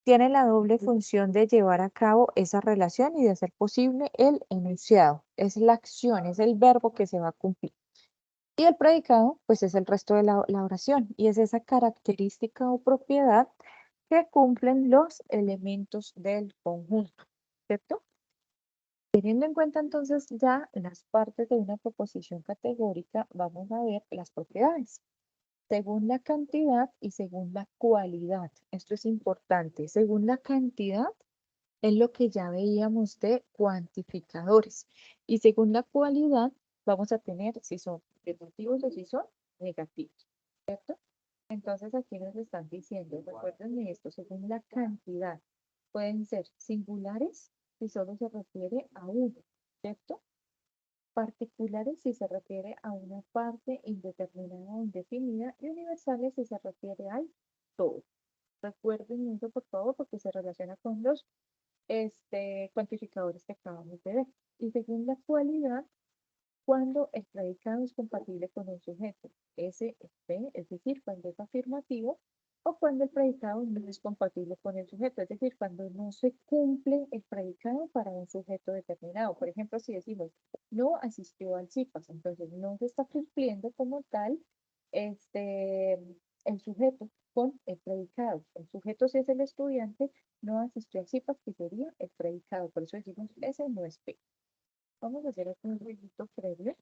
Tiene la doble función de llevar a cabo esa relación y de hacer posible el enunciado. Es la acción, es el verbo que se va a cumplir. Y el predicado, pues es el resto de la oración y es esa característica o propiedad que cumplen los elementos del conjunto, ¿cierto? Teniendo en cuenta entonces ya las partes de una proposición categórica, vamos a ver las propiedades. Según la cantidad y según la cualidad. Esto es importante. Según la cantidad es lo que ya veíamos de cuantificadores. Y según la cualidad vamos a tener si son afirmativos o si son negativos, ¿cierto? Entonces aquí nos están diciendo, recuérdenme esto, según la cantidad, pueden ser singulares si solo se refiere a uno, ¿cierto? Particulares si se refiere a una parte indeterminada o indefinida y universales si se refiere al todo. Recuerden eso por favor porque se relaciona con los cuantificadores que acabamos de ver. Y según la cualidad, cuando el predicado es compatible con un sujeto, S, P, es decir, cuando es afirmativo, o cuando el predicado no es compatible con el sujeto, es decir, cuando no se cumple el predicado para un sujeto determinado. Por ejemplo, si decimos, no asistió al CIPAS, entonces no se está cumpliendo como tal el sujeto con el predicado. El sujeto, si es el estudiante, no asistió al CIPAS, que sería el predicado. Por eso decimos, ese no es P. Vamos a hacer aquí un ruidito previo.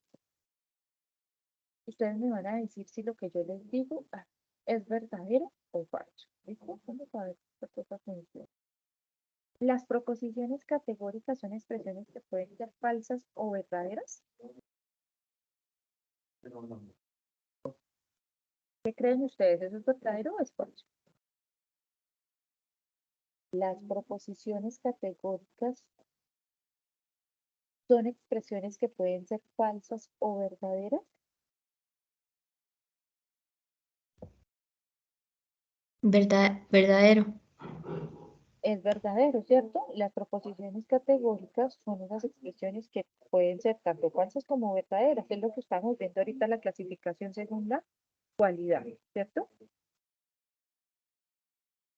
Ustedes me van a decir si lo que yo les digo es verdadero o falso. ¿Listo? Vamos a ver esta cosa funciona. Las proposiciones categóricas son expresiones que pueden ser falsas o verdaderas. ¿Qué creen ustedes? ¿Eso es verdadero o es falso? Las proposiciones categóricas son expresiones que pueden ser falsas o verdaderas. Verdadero. Es verdadero, ¿cierto? Las proposiciones categóricas son unas expresiones que pueden ser tanto falsas como verdaderas, es lo que estamos viendo ahorita en la clasificación según la cualidad, ¿cierto?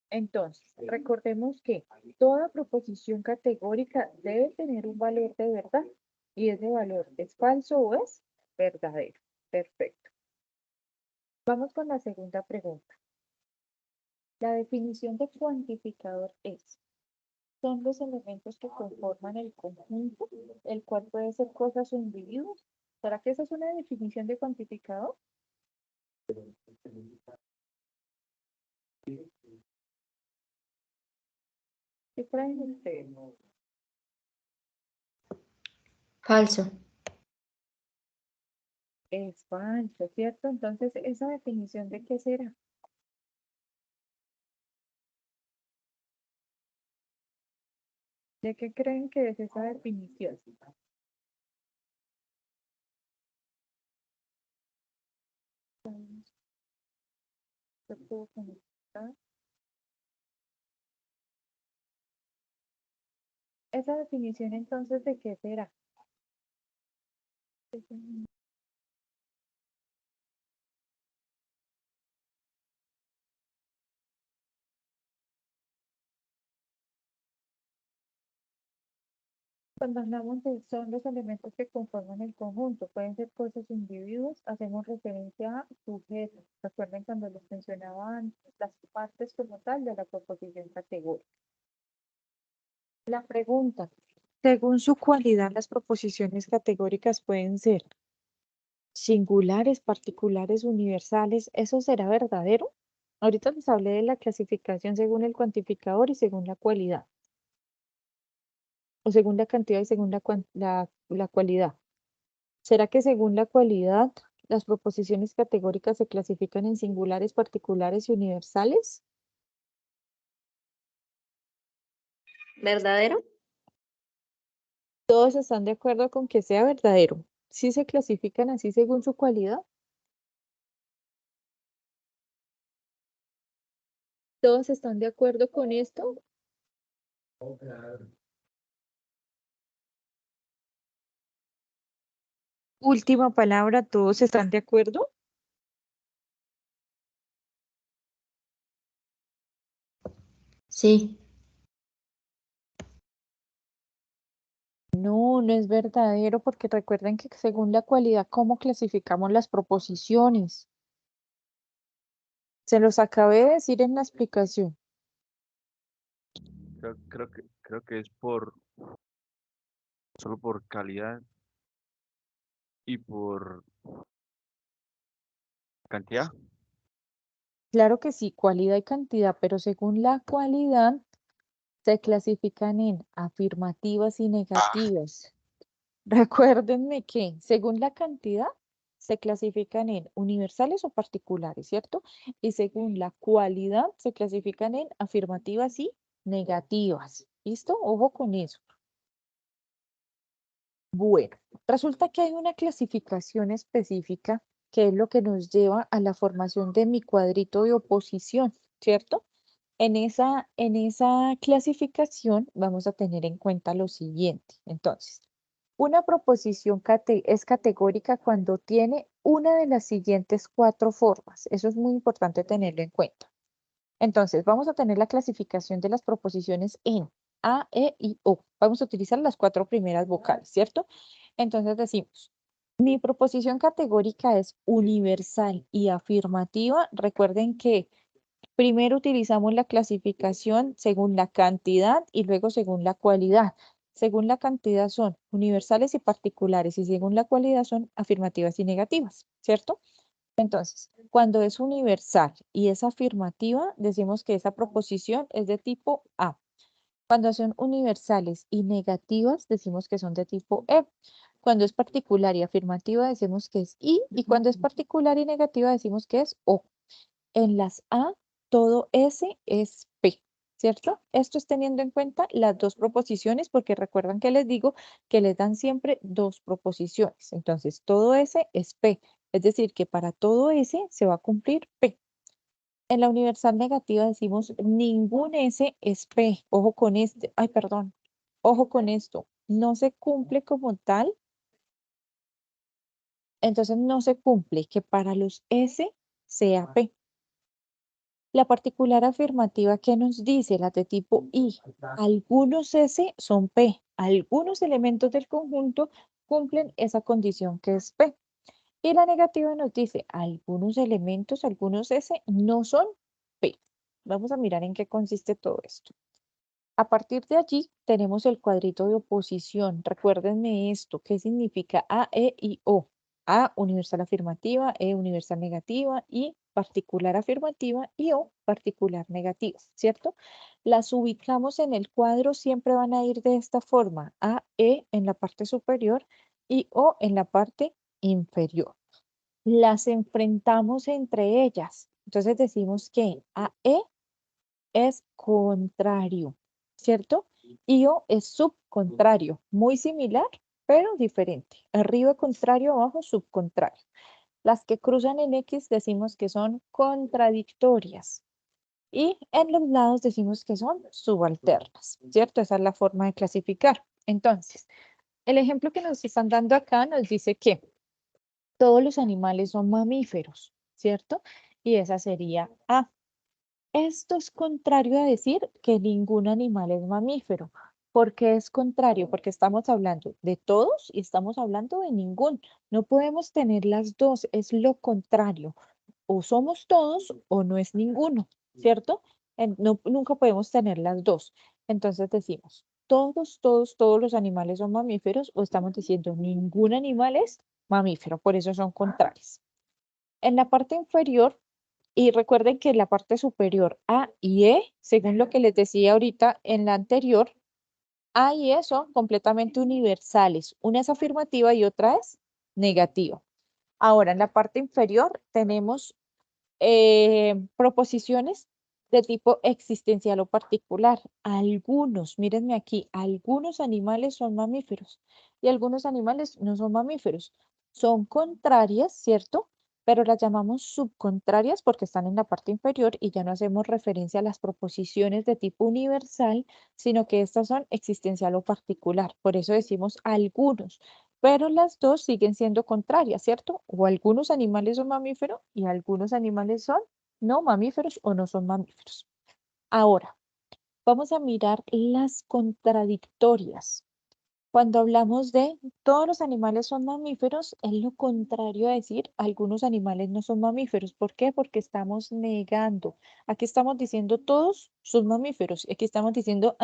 Entonces, recordemos que toda proposición categórica debe tener un valor de verdad y ese valor es falso o es verdadero. Perfecto. Vamos con la segunda pregunta. La definición de cuantificador es: son los elementos que conforman el conjunto, el cual puede ser cosas o individuos. ¿Será que esa es una definición de cuantificador? ¿Qué creen ustedes? Falso. Es falso, ¿cierto? Entonces, ¿esa definición de qué será? ¿De qué creen que es esa definición? ¿Se pudo conectar? Esa definición entonces, ¿de qué será? Cuando hablamos de son los elementos que conforman el conjunto, pueden ser cosas o individuos, hacemos referencia a sujetos. Recuerden cuando les mencionaba antes las partes como tal de la proposición categórica. La pregunta, según su cualidad, las proposiciones categóricas pueden ser singulares, particulares, universales. ¿Eso será verdadero? Ahorita les hablé de la clasificación según el cuantificador y según la cualidad. O según la cantidad y según la cualidad. ¿Será que según la cualidad las proposiciones categóricas se clasifican en singulares, particulares y universales? ¿Verdadero? ¿Todos están de acuerdo con que sea verdadero? ¿Sí se clasifican así según su cualidad? ¿Todos están de acuerdo con esto? Última palabra, ¿todos están de acuerdo? Sí. No, no es verdadero porque recuerden que según la cualidad, ¿cómo clasificamos las proposiciones? Se los acabé de decir en la explicación. Creo que es solo por calidad y por cantidad. Claro que sí, cualidad y cantidad, pero según la cualidad se clasifican en afirmativas y negativas. Recuérdenme que según la cantidad se clasifican en universales o particulares, ¿cierto? Y según la cualidad se clasifican en afirmativas y negativas. ¿Listo? Ojo con eso. Bueno, resulta que hay una clasificación específica que es lo que nos lleva a la formación de mi cuadrito de oposición, ¿cierto? En esa clasificación vamos a tener en cuenta lo siguiente. Entonces, una proposición es categórica cuando tiene una de las siguientes 4 formas. Eso es muy importante tenerlo en cuenta. Entonces, vamos a tener la clasificación de las proposiciones en A, E y O. Vamos a utilizar las 4 primeras vocales, ¿cierto? Entonces decimos, mi proposición categórica es universal y afirmativa. Recuerden que primero utilizamos la clasificación según la cantidad y luego según la cualidad. Según la cantidad son universales y particulares y según la cualidad son afirmativas y negativas, ¿cierto? Entonces, cuando es universal y es afirmativa, decimos que esa proposición es de tipo A. Cuando son universales y negativas, decimos que son de tipo E. Cuando es particular y afirmativa, decimos que es I. Y cuando es particular y negativa, decimos que es O. En las A, todo S es P, ¿cierto? Esto es teniendo en cuenta las 2 proposiciones, porque recuerdan que les digo que les dan siempre 2 proposiciones. Entonces, todo S es P. Es decir, que para todo S se va a cumplir P. En la universal negativa decimos ningún S es P. Ojo con este. Ay, perdón. Ojo con esto. No se cumple como tal. Entonces no se cumple que para los S sea P. La particular afirmativa que nos dice, la de tipo I, algunos S son P, algunos elementos del conjunto cumplen esa condición que es P. Y la negativa nos dice, algunos elementos, algunos S no son P. Vamos a mirar en qué consiste todo esto. A partir de allí tenemos el cuadrito de oposición. Recuérdenme esto, ¿qué significa A, E y O? A, universal afirmativa, E, universal negativa, y particular afirmativa y O, particular negativa, ¿cierto? Las ubicamos en el cuadro, siempre van a ir de esta forma, A, E en la parte superior y O en la parte inferior. Las enfrentamos entre ellas. Entonces decimos que AE es contrario, ¿cierto? Y O es subcontrario, muy similar, pero diferente. Arriba contrario, abajo subcontrario. Las que cruzan en X decimos que son contradictorias. Y en los lados decimos que son subalternas, ¿cierto? Esa es la forma de clasificar. Entonces, el ejemplo que nos están dando acá nos dice que todos los animales son mamíferos, ¿cierto? Y esa sería A. Esto es contrario a decir que ningún animal es mamífero. ¿Por qué es contrario? Porque estamos hablando de todos y estamos hablando de ningún. No podemos tener las dos, es lo contrario. O somos todos o no es ninguno, ¿cierto? Nunca podemos tener las dos. Entonces decimos, todos los animales son mamíferos o estamos diciendo ningún animal es mamífero, por eso son contrarios. En la parte inferior, y recuerden que en la parte superior A y E, según lo que les decía ahorita en la anterior, A y E son completamente universales. Una es afirmativa y otra es negativa. Ahora, en la parte inferior tenemos proposiciones de tipo existencial o particular. Algunos, mírenme aquí, algunos animales son mamíferos y algunos animales no son mamíferos. Son contrarias, ¿cierto? Pero las llamamos subcontrarias porque están en la parte inferior y ya no hacemos referencia a las proposiciones de tipo universal, sino que estas son existencial o particular. Por eso decimos algunos, pero las dos siguen siendo contrarias, ¿cierto? O algunos animales son mamíferos y algunos animales son no mamíferos o no son mamíferos. Ahora, vamos a mirar las contradictorias. Cuando hablamos de todos los animales son mamíferos, es lo contrario a decir algunos animales no son mamíferos. ¿Por qué? Porque estamos negando. Aquí estamos diciendo todos son mamíferos. Aquí estamos diciendo,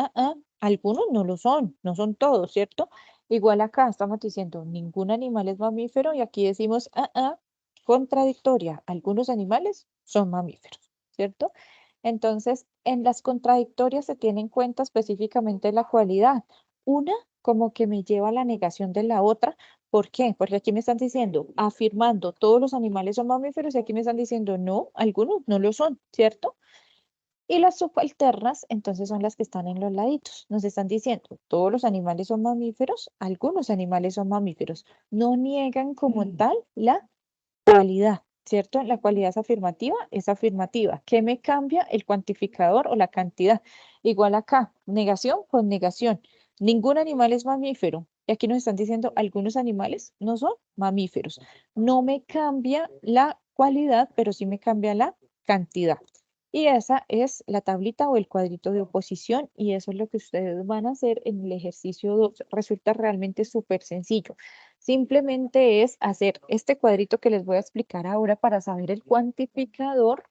algunos no lo son, no son todos, ¿cierto? Igual acá estamos diciendo ningún animal es mamífero y aquí decimos, contradictoria. Algunos animales son mamíferos, ¿cierto? Entonces, en las contradictorias se tiene en cuenta específicamente la cualidad. Una como que me lleva a la negación de la otra, ¿Por qué? Porque aquí me están diciendo, afirmando, todos los animales son mamíferos y aquí me están diciendo, no, algunos no lo son, ¿cierto? Y las subalternas, entonces, son las que están en los laditos. Nos están diciendo, todos los animales son mamíferos, algunos animales son mamíferos. No niegan como tal la cualidad, ¿cierto? La cualidad es afirmativa, es afirmativa. ¿Qué me cambia? El cuantificador o la cantidad. Igual acá, negación con negación. Ningún animal es mamífero. Y aquí nos están diciendo, algunos animales no son mamíferos. No me cambia la cualidad, pero sí me cambia la cantidad. Y esa es la tablita o el cuadrito de oposición y eso es lo que ustedes van a hacer en el ejercicio 2. Resulta realmente súper sencillo. Simplemente es hacer este cuadrito que les voy a explicar ahora para saber el cuantificador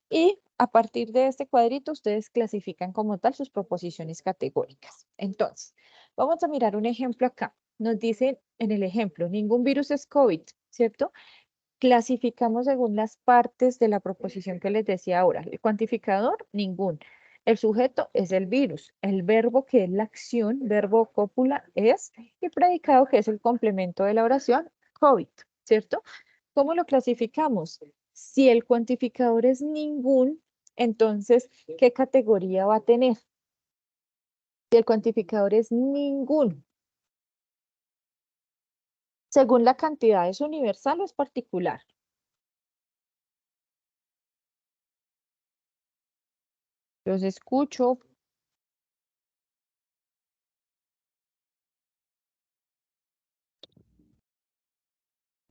y a partir de este cuadrito ustedes clasifican como tal sus proposiciones categóricas. Entonces, vamos a mirar un ejemplo acá. Nos dicen en el ejemplo, ningún virus es COVID, ¿cierto? Clasificamos según las partes de la proposición que les decía ahora. El cuantificador, ningún. El sujeto es el virus. El verbo, que es la acción, verbo cópula, es. Y predicado, que es el complemento de la oración, COVID, ¿cierto? ¿Cómo lo clasificamos? Si el cuantificador es ningún, entonces, ¿qué categoría va a tener? Si el cuantificador es ningún, según la cantidad, ¿es universal o es particular? Los escucho.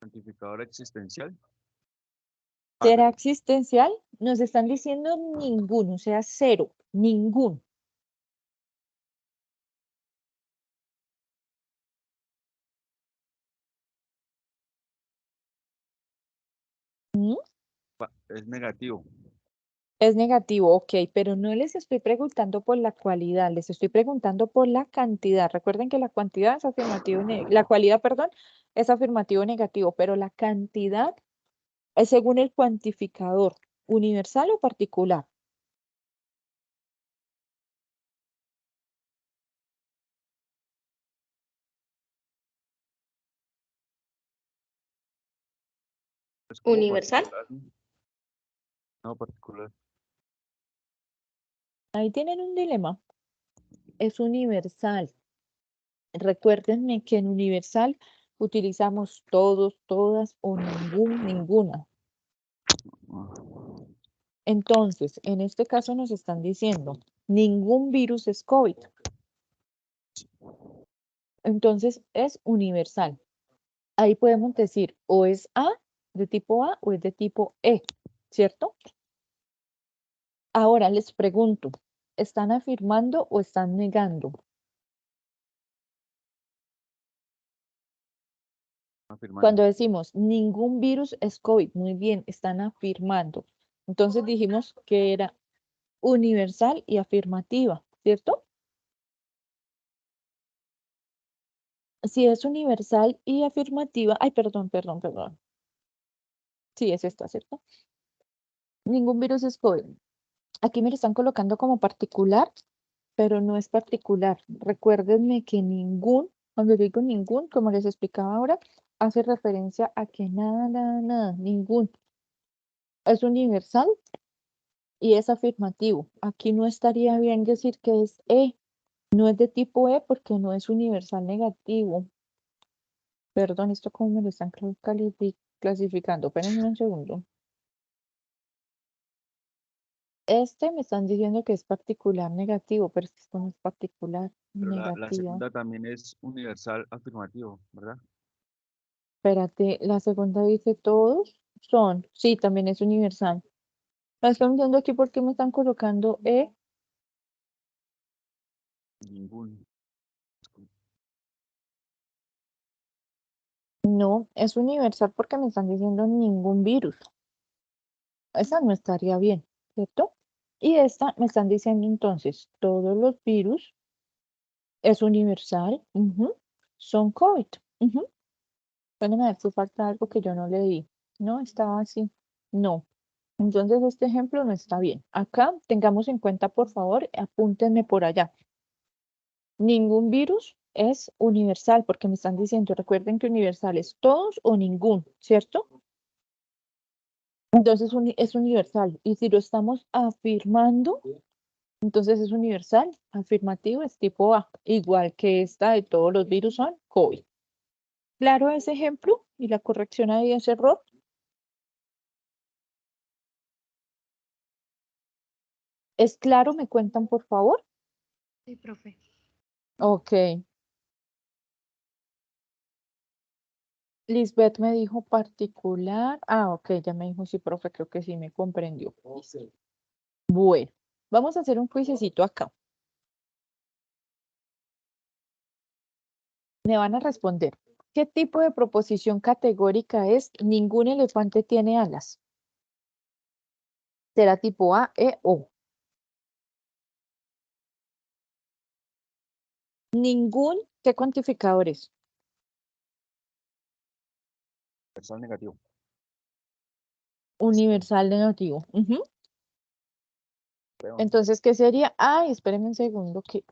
Cuantificador existencial. ¿Será existencial? Nos están diciendo ninguno, o sea, cero, ningún. ¿Mm? Es negativo. Es negativo, ok, pero no les estoy preguntando por la cualidad, les estoy preguntando por la cantidad. Recuerden que la cuantidad es afirmativo, la cualidad, perdón, es afirmativo negativo, pero la cantidad es según el cuantificador, universal o particular. Es como Universal. particular, ¿no? No, particular. Ahí tienen un dilema. Es universal. Recuérdenme que en universal utilizamos todos, todas o ningún, ninguna. Entonces, en este caso nos están diciendo, ningún virus es COVID. Entonces, es universal. Ahí podemos decir, o es A, de tipo A, o es de tipo E, ¿cierto? Ahora les pregunto, ¿están afirmando o están negando? Afirmando. Cuando decimos, ningún virus es COVID, muy bien, están afirmando. Entonces dijimos que era universal y afirmativa, ¿cierto? Si es universal y afirmativa, ay, perdón. Sí, es esta, ¿cierto? Ningún virus es COVID. Aquí me lo están colocando como particular, pero no es particular. Recuérdenme que ningún, cuando digo ningún, como les explicaba ahora, hace referencia a que nada, ningún. Es universal y es afirmativo. Aquí no estaría bien decir que es E. No es de tipo E porque no es universal negativo. Perdón, esto como me lo están clasificando. Espérenme un segundo. Este me están diciendo que es particular negativo, pero es que esto no es particular Pero la negativo. segunda también es universal afirmativo, ¿verdad? Espérate, la segunda dice todos son. Sí, también es universal. Me están diciendo aquí por qué me están colocando E. Ningún. No, es universal porque me están diciendo ningún virus. Esa no estaría bien, ¿cierto? Y esta me están diciendo entonces, todos los virus es universal, son COVID. Espérenme a ver si falta algo que yo no leí. No, estaba así. No. Entonces este ejemplo no está bien. Acá tengamos en cuenta, por favor, apúntenme por allá. Ningún virus es universal, porque me están diciendo, recuerden que universal es todos o ningún, ¿cierto? Entonces es universal. Y si lo estamos afirmando, entonces es universal, afirmativo, es tipo A, igual que esta de todos los virus son COVID. ¿Claro ese ejemplo? Y la corrección ahí es error. ¿Es claro? ¿Me cuentan, por favor? Sí, profe. Ok. Lisbeth me dijo particular. Ah, ok, ya me dijo sí, profe, creo que sí me comprendió. Bueno, vamos a hacer un cuisecito acá. Me van a responder. ¿Qué tipo de proposición categórica es ningún elefante tiene alas? ¿Será tipo A, E, O? Ningún, ¿qué cuantificador es? Universal negativo. Universal negativo. Ujú. Creo. Entonces, ¿qué sería? Ay, espérenme un segundo que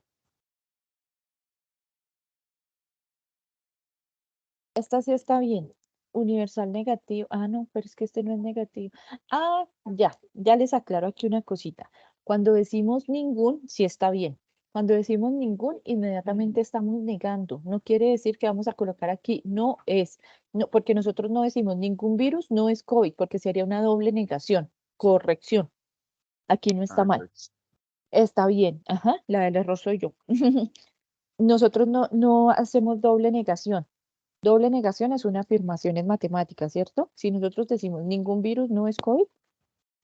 esta sí está bien. Universal negativo. Ah, no, pero es que este no es negativo. Ah, ya les aclaro aquí una cosita. Cuando decimos ningún, sí está bien. Cuando decimos ningún, inmediatamente estamos negando. No quiere decir que vamos a colocar aquí no es. No, porque nosotros no decimos ningún virus, no es COVID, porque sería una doble negación. Corrección. Aquí no está mal. Entonces, Está bien. Ajá, la del error soy yo. Nosotros no hacemos doble negación. Doble negación es una afirmación en matemáticas, ¿cierto? Si nosotros decimos ningún virus no es COVID,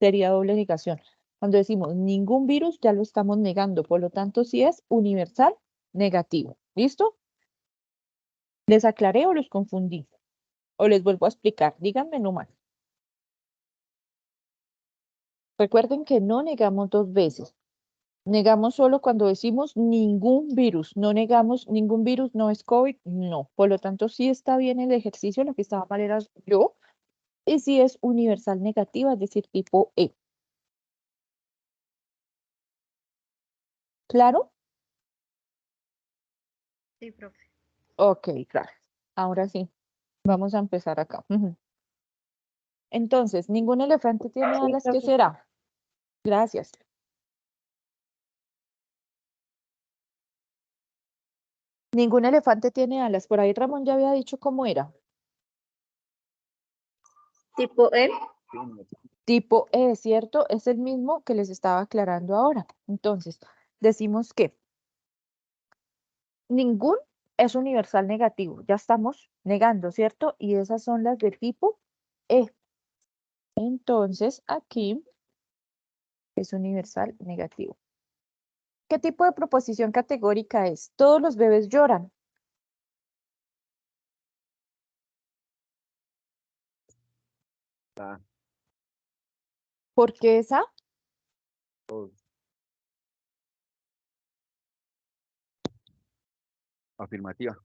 sería doble negación. Cuando decimos ningún virus, ya lo estamos negando, por lo tanto, si es universal, negativo. ¿Listo? ¿Les aclaré o los confundí? O les vuelvo a explicar, díganme nomás. Recuerden que no negamos dos veces. Negamos solo cuando decimos ningún virus. No negamos ningún virus, no es COVID, no. Por lo tanto, sí está bien el ejercicio, lo que estaba mal era yo. Y si es universal negativa, es decir, tipo E. ¿Claro? Sí, profe. Ok, claro. Ahora sí, vamos a empezar acá. Ujú. Entonces, ningún elefante tiene Sí, alas, ¿qué profe. será? Gracias. Ningún elefante tiene alas. Por ahí Ramón ya había dicho cómo era. Tipo E. sí, universal. Tipo E, ¿cierto? Es el mismo que les estaba aclarando ahora. Entonces, decimos que ningún es universal negativo. Ya estamos negando, ¿cierto? Y esas son las de tipo E. Entonces, aquí es universal negativo. ¿Qué tipo de proposición categórica es? Todos los bebés lloran. Ah, ¿Por qué esa? todos. Afirmativa.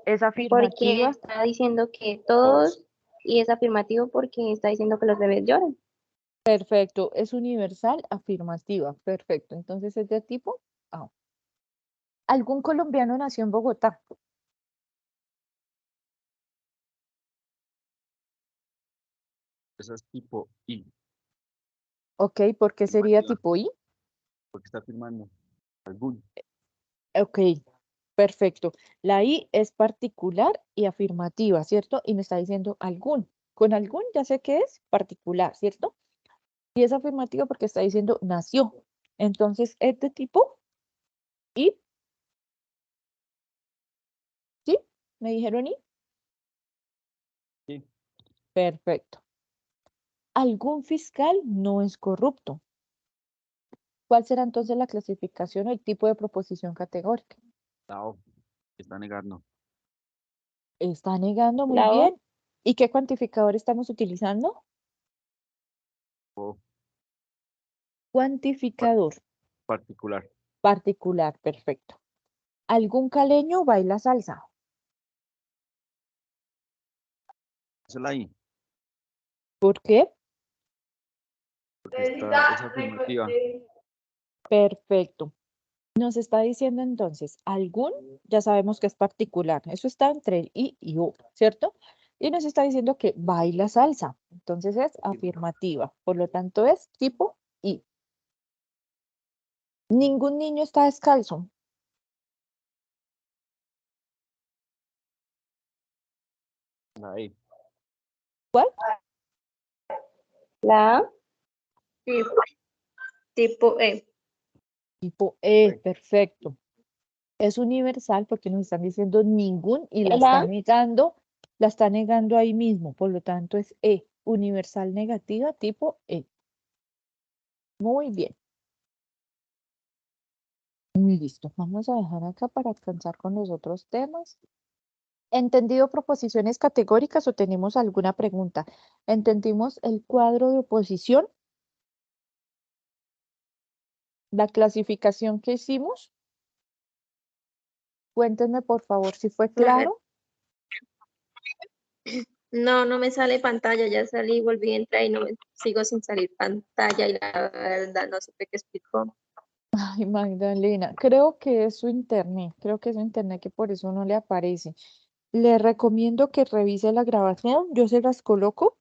Es Porque afirmativa. está diciendo que Todos. todos, y es afirmativo porque está diciendo que los bebés lloran. Perfecto. Es universal afirmativa. Perfecto. Entonces es de tipo A. ¿Algún colombiano nació en Bogotá? Esa es tipo I. Ok, ¿por qué sería Afirmativa. tipo I? Porque está afirmando. Algún. Ok, perfecto. La I es particular y afirmativa, ¿cierto? Y me está diciendo algún. Con algún ya sé que es particular, ¿cierto? Y es afirmativa porque está diciendo nació. Entonces es de tipo I. ¿Sí? ¿Me dijeron I? Sí. Perfecto. Algún fiscal no es corrupto. ¿Cuál será entonces la clasificación o el tipo de proposición categórica? La O. Está negando. Está negando muy La O. bien. ¿Y qué cuantificador estamos utilizando? O. Cuantificador Particular. particular, perfecto. ¿Algún caleño baila salsa? Esa es la I. ¿Por qué? Porque es afirmativa. Perfecto. Nos está diciendo entonces, algún, ya sabemos que es particular, eso está entre el I y U, ¿cierto? Y nos está diciendo que baila salsa, entonces es afirmativa, por lo tanto es tipo I. Ningún niño está descalzo. La E. ¿Cuál? La A. Tipo E. Tipo E, Sí. perfecto. Es universal porque nos están diciendo ningún y la La está negando ahí mismo, por lo tanto es E, universal negativa tipo E. Muy bien. Listo, vamos a dejar acá para alcanzar con los otros temas. ¿Entendido proposiciones categóricas o tenemos alguna pregunta? ¿Entendimos el cuadro de oposición? ¿La clasificación que hicimos? Cuéntenme por favor si fue claro. No, no me sale pantalla, ya salí, volví a entrar y no me sigo sin salir pantalla y la verdad no supe qué explicó. Ay, Magdalena, creo que es su internet que por eso no le aparece. Le recomiendo que revise la grabación, yo se las coloco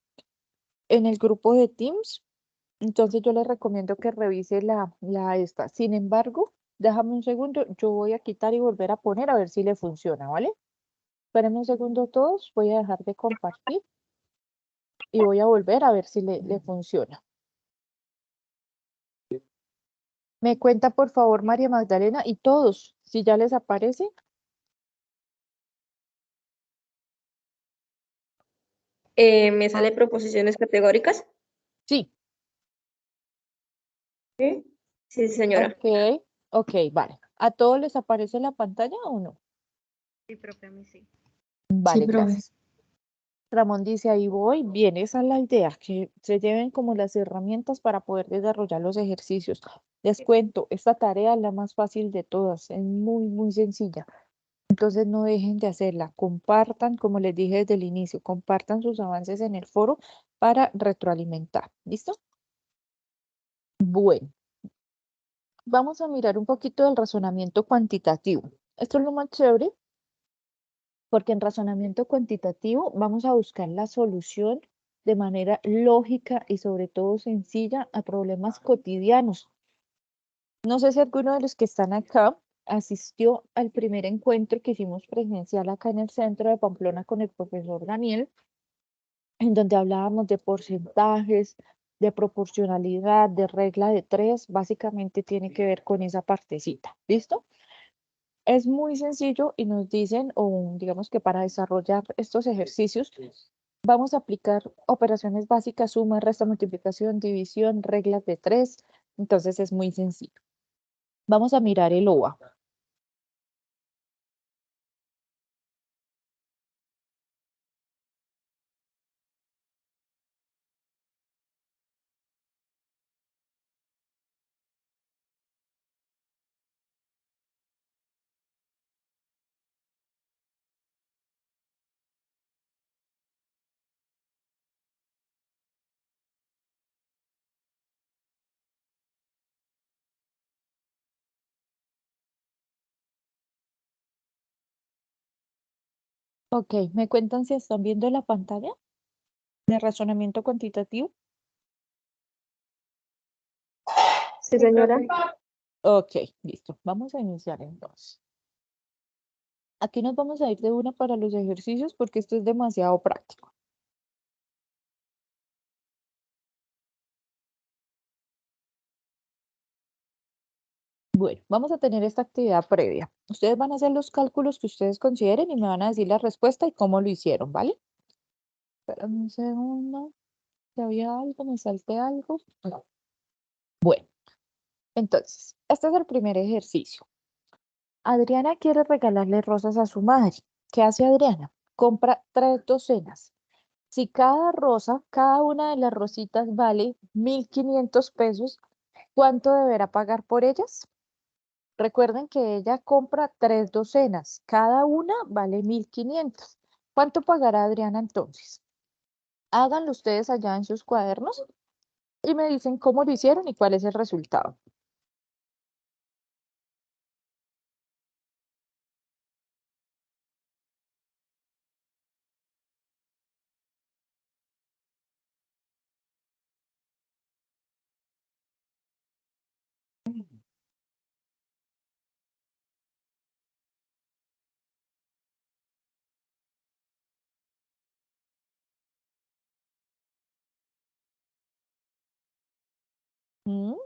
en el grupo de Teams, entonces yo le recomiendo que revise la esta. Sin embargo, déjame un segundo, yo voy a quitar y volver a poner a ver si le funciona, ¿vale? Espérenme un segundo todos, voy a dejar de compartir y voy a volver a ver si le funciona. Me cuenta por favor María Magdalena y todos, si ya les aparece. Me sale proposiciones categóricas. Sí, ¿Sí? Sí, señora. ok, vale. ¿A todos les aparece la pantalla o no? Sí, profe, a mí sí. Vale, profe. gracias. Ramón dice, ahí voy. Bien, esa es la idea, que se lleven como las herramientas para poder desarrollar los ejercicios. Les cuento, esta tarea es la más fácil de todas, es muy, muy sencilla. Entonces no dejen de hacerla, compartan, como les dije desde el inicio, compartan sus avances en el foro para retroalimentar. ¿Listo? Bueno, vamos a mirar un poquito del razonamiento cuantitativo. Esto es lo más chévere porque en razonamiento cuantitativo vamos a buscar la solución de manera lógica y sobre todo sencilla a problemas cotidianos. No sé si alguno de los que están acá asistió al primer encuentro que hicimos presencial acá en el centro de Pamplona con el profesor Daniel, en donde hablábamos de porcentajes, de proporcionalidad, de regla de tres, básicamente tiene que ver con esa partecita. ¿Listo? Es muy sencillo y nos dicen, o digamos que para desarrollar estos ejercicios, vamos a aplicar operaciones básicas, suma, resta, multiplicación, división, reglas de tres. Entonces es muy sencillo. Vamos a mirar el OA. Ok, ¿me cuentan si están viendo la pantalla de razonamiento cuantitativo? Sí, señora. Ok, listo. Vamos a iniciar entonces. Aquí nos vamos a ir de una para los ejercicios porque esto es demasiado práctico. Bueno, vamos a tener esta actividad previa. Ustedes van a hacer los cálculos que ustedes consideren y me van a decir la respuesta y cómo lo hicieron, ¿vale? Espérame un segundo. Si había algo, me salté algo. No. Bueno, entonces, este es el primer ejercicio. Adriana quiere regalarle rosas a su madre. ¿Qué hace Adriana? Compra 3 docenas. Si cada rosa, cada una de las rositas vale 1.500 pesos, ¿cuánto deberá pagar por ellas? Recuerden que ella compra 3 docenas, cada una vale 1.500. ¿Cuánto pagará Adriana entonces? Háganlo ustedes allá en sus cuadernos y me dicen cómo lo hicieron y cuál es el resultado.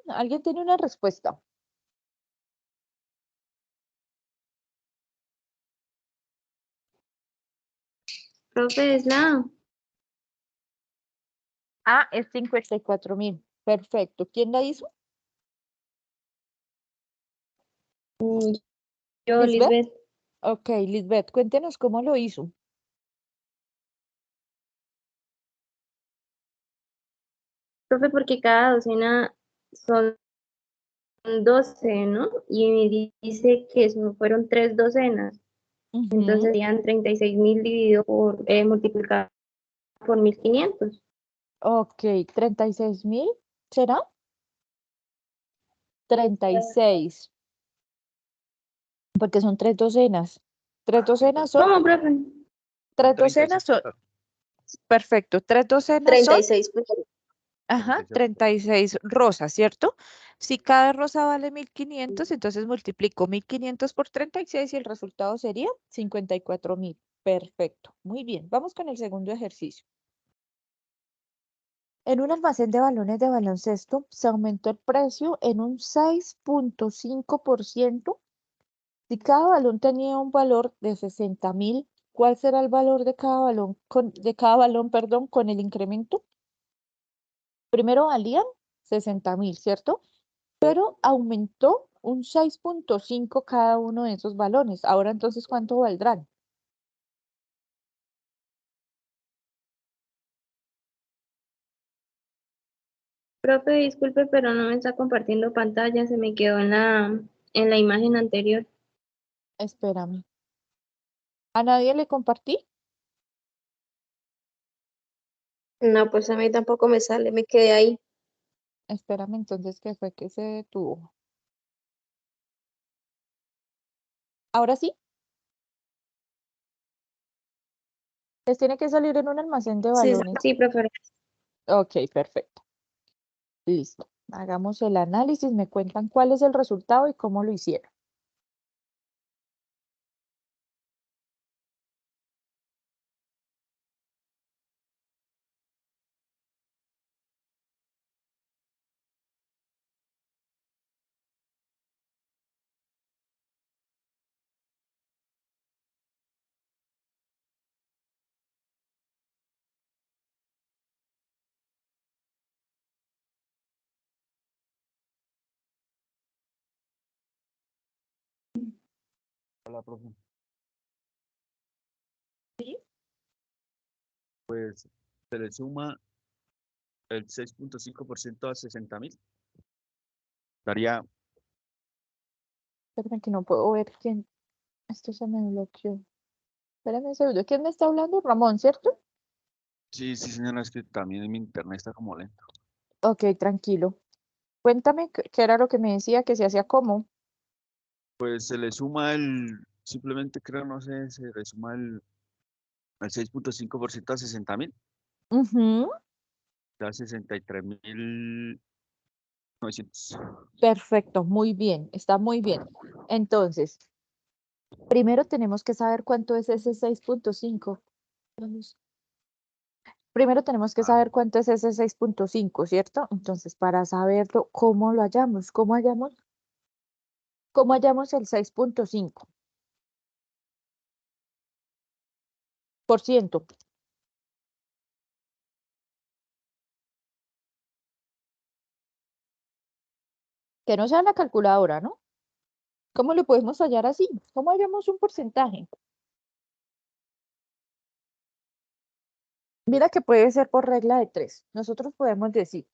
¿Alguien tiene una respuesta? Profe, es la Ah, es 54.000. Perfecto. ¿Quién la hizo? mm, yo, ¿Lisbeth? Lisbeth. Ok, Lisbeth, cuéntenos cómo lo hizo. Profe, porque cada docena son 12, ¿no? Y me dice que eso fueron 3 docenas. Entonces serían 36.000 dividido por, multiplicado por 1.500. Ok, 36.000, ¿será? 36, porque son 3 docenas. 3 docenas son, ¿Cómo, profe? 3 docenas son, perfecto, 3 docenas son, 36, profe. ajá, 36 rosas, ¿cierto? Si cada rosa vale 1.500, entonces multiplico 1.500 por 36 y el resultado sería 54.000. Perfecto, muy bien. Vamos con el segundo ejercicio. En un almacén de balones de baloncesto se aumentó el precio en un 6.5%. Si cada balón tenía un valor de 60.000, ¿cuál será el valor de cada balón con el incremento? Primero valían 60.000, ¿cierto? Pero aumentó un 6.5 cada uno de esos balones. Ahora entonces, ¿cuánto valdrán? Profe, disculpe, pero no me está compartiendo pantalla, se me quedó en la imagen anterior. Espérame. ¿A nadie le compartí? No, pues a mí tampoco me sale, me quedé ahí. Espérame entonces, ¿qué fue que se detuvo? ¿Ahora sí? Les tiene que salir en un almacén de Sí, balones. sí, profe. Ok, perfecto. Listo. Hagamos el análisis, me cuentan cuál es el resultado y cómo lo hicieron. Hola, profe. ¿Sí? Pues se le suma el 6.5% a 60.000. Daría, Espérame que no puedo ver quién. Esto se me bloqueó. Espérame un segundo. ¿Quién me está hablando? Ramón, ¿cierto? sí, sí, señora, es que también mi internet está como lento. Ok, tranquilo. Cuéntame qué era lo que me decía que se hacía cómo. Pues se le suma simplemente creo, no sé, se le suma el 6.5% a 60.000, Ujú, da 63.900. perfecto, muy bien, está muy bien. Entonces, primero tenemos que saber cuánto es ese 6.5. Primero tenemos que saber cuánto es ese 6.5, ¿cierto? Entonces, para saberlo, ¿cómo lo hallamos? ¿Cómo hallamos el 6.5%? Que no sea la calculadora, ¿no? ¿Cómo lo podemos hallar así? ¿Cómo hallamos un porcentaje? Mira que puede ser por regla de 3. Nosotros podemos decir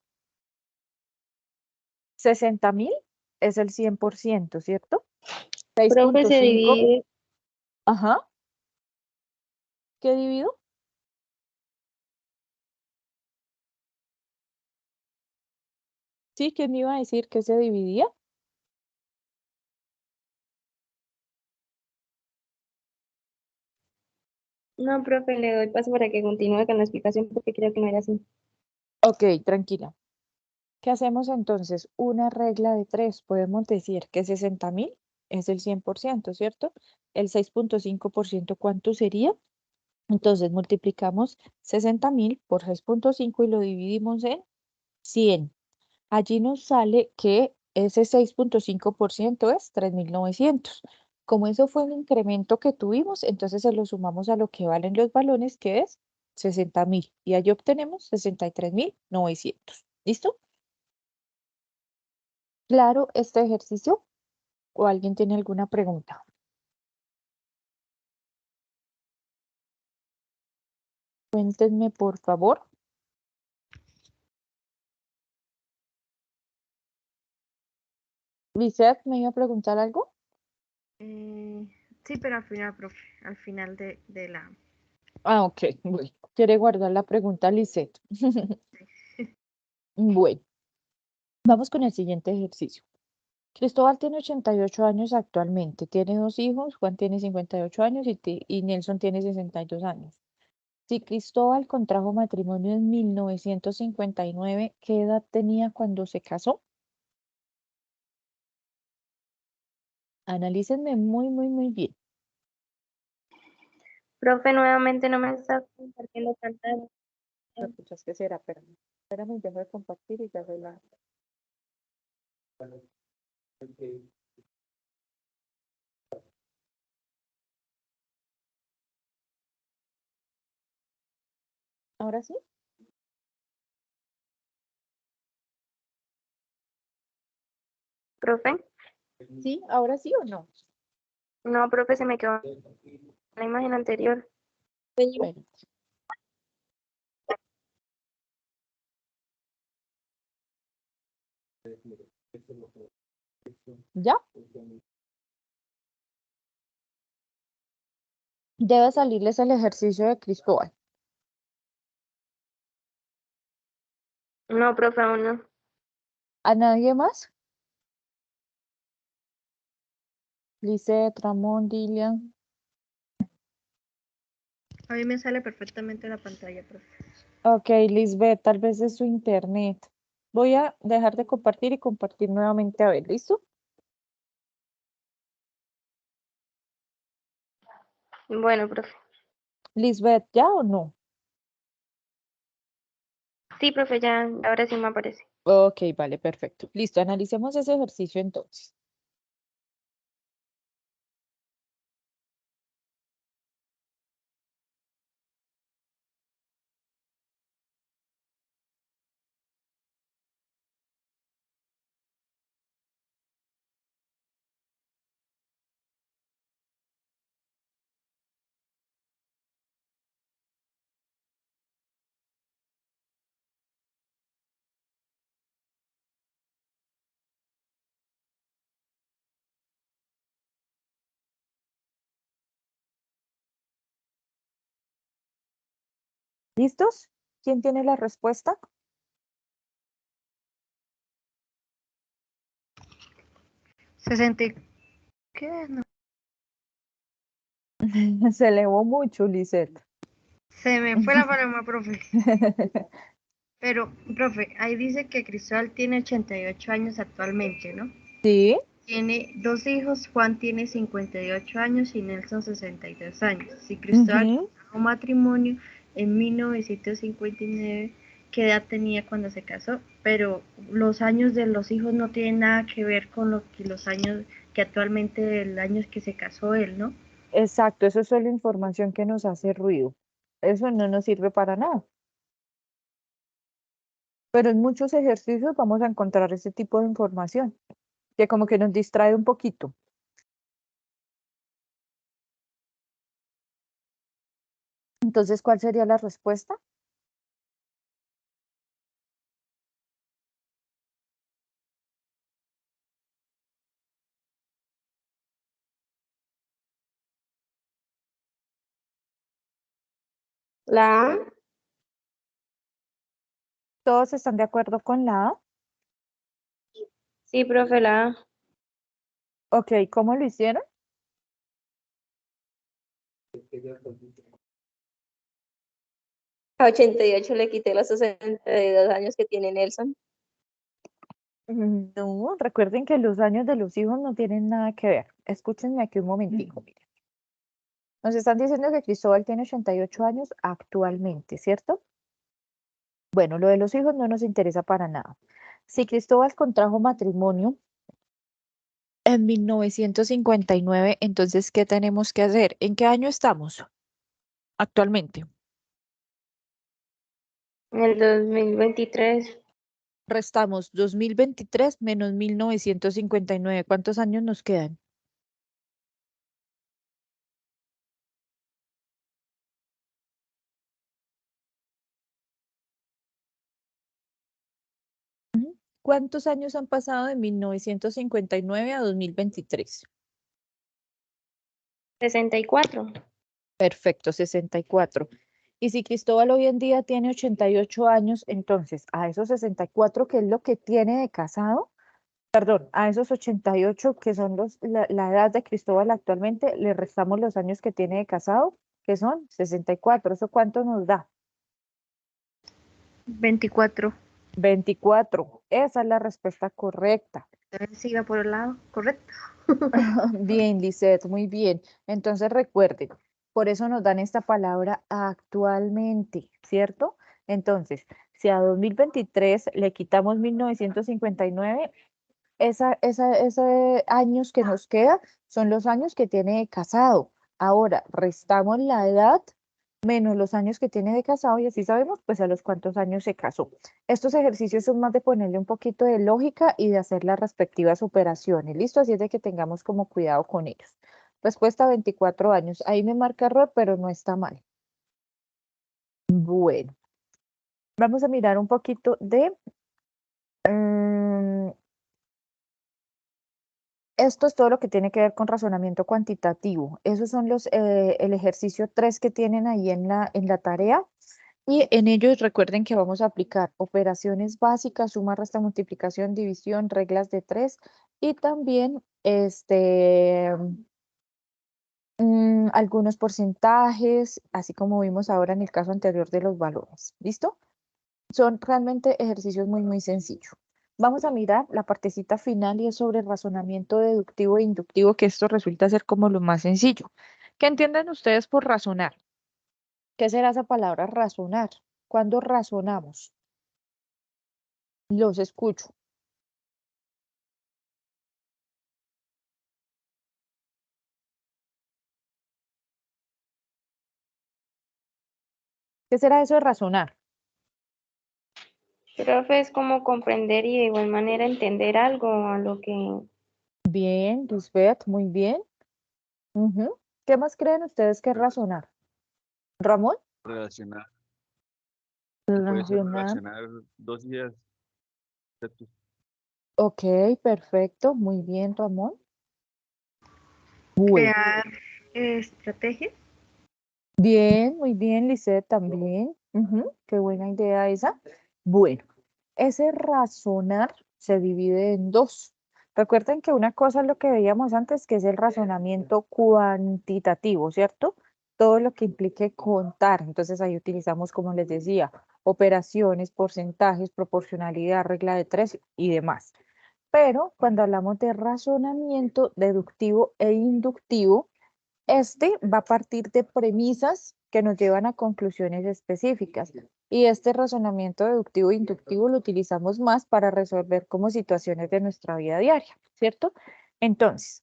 60.000 es el 100%, ¿cierto? Profe, se 6.5, divide, ajá. ¿Qué divido? Sí, ¿quién me iba a decir que se dividía? no, profe, le doy paso para que continúe con la explicación porque creo que no era así. Ok, tranquila. ¿Qué hacemos entonces? Una regla de 3. Podemos decir que 60.000 es el 100%, ¿cierto? El 6.5%, ¿cuánto sería? Entonces multiplicamos 60.000 por 6.5 y lo dividimos en 100. Allí nos sale que ese 6.5% es 3.900. Como eso fue un incremento que tuvimos, entonces se lo sumamos a lo que valen los balones, que es 60.000. Y allí obtenemos 63.900. ¿Listo? Claro, este ejercicio. ¿O alguien tiene alguna pregunta? Cuéntenme, por favor. Lizeth, ¿me iba a preguntar algo? Sí, pero al final, profe, al final de la... Ah, ok. Bueno, quiere guardar la pregunta, Lizeth. Bueno, vamos con el siguiente ejercicio. Cristóbal tiene 88 años actualmente. Tiene 2 hijos. Juan tiene 58 años y Nelson tiene 62 años. Si Cristóbal contrajo matrimonio en 1959, ¿qué edad tenía cuando se casó? Analícenme muy, muy, muy bien. Profe, nuevamente no me está compartiendo pantalla. Escuchas que será, espérame. Espérame, dejo de compartir y ya doy la. ¿Ahora sí? Profe, ¿Sí? ¿Ahora sí o no? no, profe, se me quedó la imagen anterior. Espérate. ¿Ya? Debe salirles el ejercicio de Cristóbal. No, profe, aún no. ¿A nadie más? Lisette, Ramón, Dilian. A mí me sale perfectamente la pantalla, profe. Ok, Lisbeth, tal vez es su internet. Voy a dejar de compartir y compartir nuevamente. A ver, ¿listo? Bueno, profe. Lisbeth, ¿ya o no? Sí, profe, ya, ahora sí me aparece. Ok, vale, perfecto. Listo, analicemos ese ejercicio entonces. ¿Listos? ¿Quién tiene la respuesta? 60. ¿Qué? No. Se elevó mucho, Lisette. Se me fue la paloma, profe. Pero, profe, ahí dice que Cristóbal tiene 88 años actualmente, ¿no? Sí. Tiene 2 hijos, Juan tiene 58 años y Nelson 62 años. Si Cristóbal contrajo matrimonio en 1959, ¿qué edad tenía cuando se casó? Pero los años de los hijos no tienen nada que ver con los años que actualmente, el año que se casó él, ¿no? Exacto, eso es solo información que nos hace ruido. Eso no nos sirve para nada. Pero en muchos ejercicios vamos a encontrar ese tipo de información, que como que nos distrae un poquito. Entonces, ¿cuál sería la respuesta? La A. ¿Todos están de acuerdo con la A? Sí, profe, la A. Ok, ¿cómo lo hicieron? A 88 le quité los 62 años que tiene Nelson. No, recuerden que los años de los hijos no tienen nada que ver. Escúchenme aquí un momentico, miren. Nos están diciendo que Cristóbal tiene 88 años actualmente, ¿cierto? Bueno, lo de los hijos no nos interesa para nada. Si Cristóbal contrajo matrimonio en 1959, entonces, ¿qué tenemos que hacer? ¿En qué año estamos actualmente? En el 2023, Restamos 2023 menos 1959. ¿Cuántos años nos quedan? Ujú. ¿Cuántos años han pasado de 1959 a 2023? 64. Perfecto, 64. Y si Cristóbal hoy en día tiene 88 años, entonces a esos 64, que es lo que tiene de casado, perdón, a esos 88 que son la edad de Cristóbal actualmente, le restamos los años que tiene de casado, que son 64. ¿Eso cuánto nos da? 24. 24. Esa es la respuesta correcta. Se iba por el lado correcto. Bien, Lisette, muy bien. Entonces recuerden, por eso nos dan esta palabra actualmente, ¿cierto? Entonces, si a 2023 le quitamos 1959, ese años que nos queda son los años que tiene de casado. Ahora, restamos la edad menos los años que tiene de casado y así sabemos pues a los cuántos años se casó. Estos ejercicios son más de ponerle un poquito de lógica y de hacer las respectivas operaciones. ¿Listo? Así es de que tengamos como cuidado con ellos. Respuesta 24 años. Ahí me marca error, pero no está mal. Bueno, vamos a mirar un poquito de... esto es todo lo que tiene que ver con razonamiento cuantitativo. Esos son el ejercicio 3 que tienen ahí en la tarea. Y en ellos recuerden que vamos a aplicar operaciones básicas, suma, resta, multiplicación, división, reglas de 3 y también algunos porcentajes, así como vimos ahora en el caso anterior de los valores. ¿Listo? Son realmente ejercicios muy, muy sencillos. Vamos a mirar la partecita final y es sobre razonamiento deductivo e inductivo, que esto resulta ser como lo más sencillo. ¿Qué entienden ustedes por razonar? ¿Qué será esa palabra razonar? ¿Cuándo razonamos? Los escucho. ¿Qué será eso de razonar? Profe, es como comprender y de igual manera entender algo a lo que... Bien, Lisbeth, muy bien. Ujú. ¿Qué más creen ustedes que es razonar? ¿Ramón? Relacionar. Puede ser Relacionar. relacionar dos ideas. Ok, perfecto. Muy bien, Ramón. Bueno. Crear estrategias. Bien, muy bien, Lisette, también. Ujú, qué buena idea esa. Bueno, ese razonar se divide en dos. Recuerden que una cosa es lo que veíamos antes, que es el razonamiento cuantitativo, ¿cierto? Todo lo que implique contar. Entonces ahí utilizamos, como les decía, operaciones, porcentajes, proporcionalidad, regla de 3 y demás. Pero cuando hablamos de razonamiento deductivo e inductivo, este va a partir de premisas que nos llevan a conclusiones específicas. Y este razonamiento deductivo e inductivo lo utilizamos más para resolver como situaciones de nuestra vida diaria, ¿cierto? Entonces,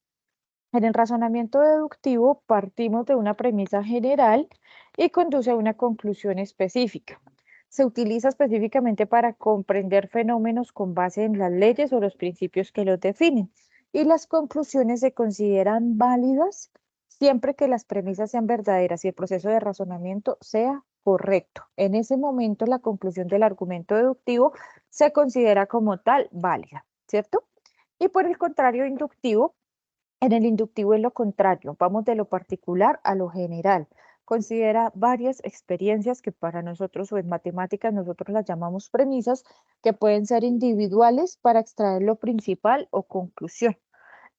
en el razonamiento deductivo partimos de una premisa general y conduce a una conclusión específica. Se utiliza específicamente para comprender fenómenos con base en las leyes o los principios que los definen. Y las conclusiones se consideran válidas siempre que las premisas sean verdaderas y el proceso de razonamiento sea correcto. En ese momento, la conclusión del argumento deductivo se considera como tal válida, ¿cierto? Y por el contrario, inductivo, en el inductivo es lo contrario, vamos de lo particular a lo general. Considera varias experiencias que para nosotros o en matemáticas nosotros las llamamos premisas, que pueden ser individuales para extraer lo principal o conclusión.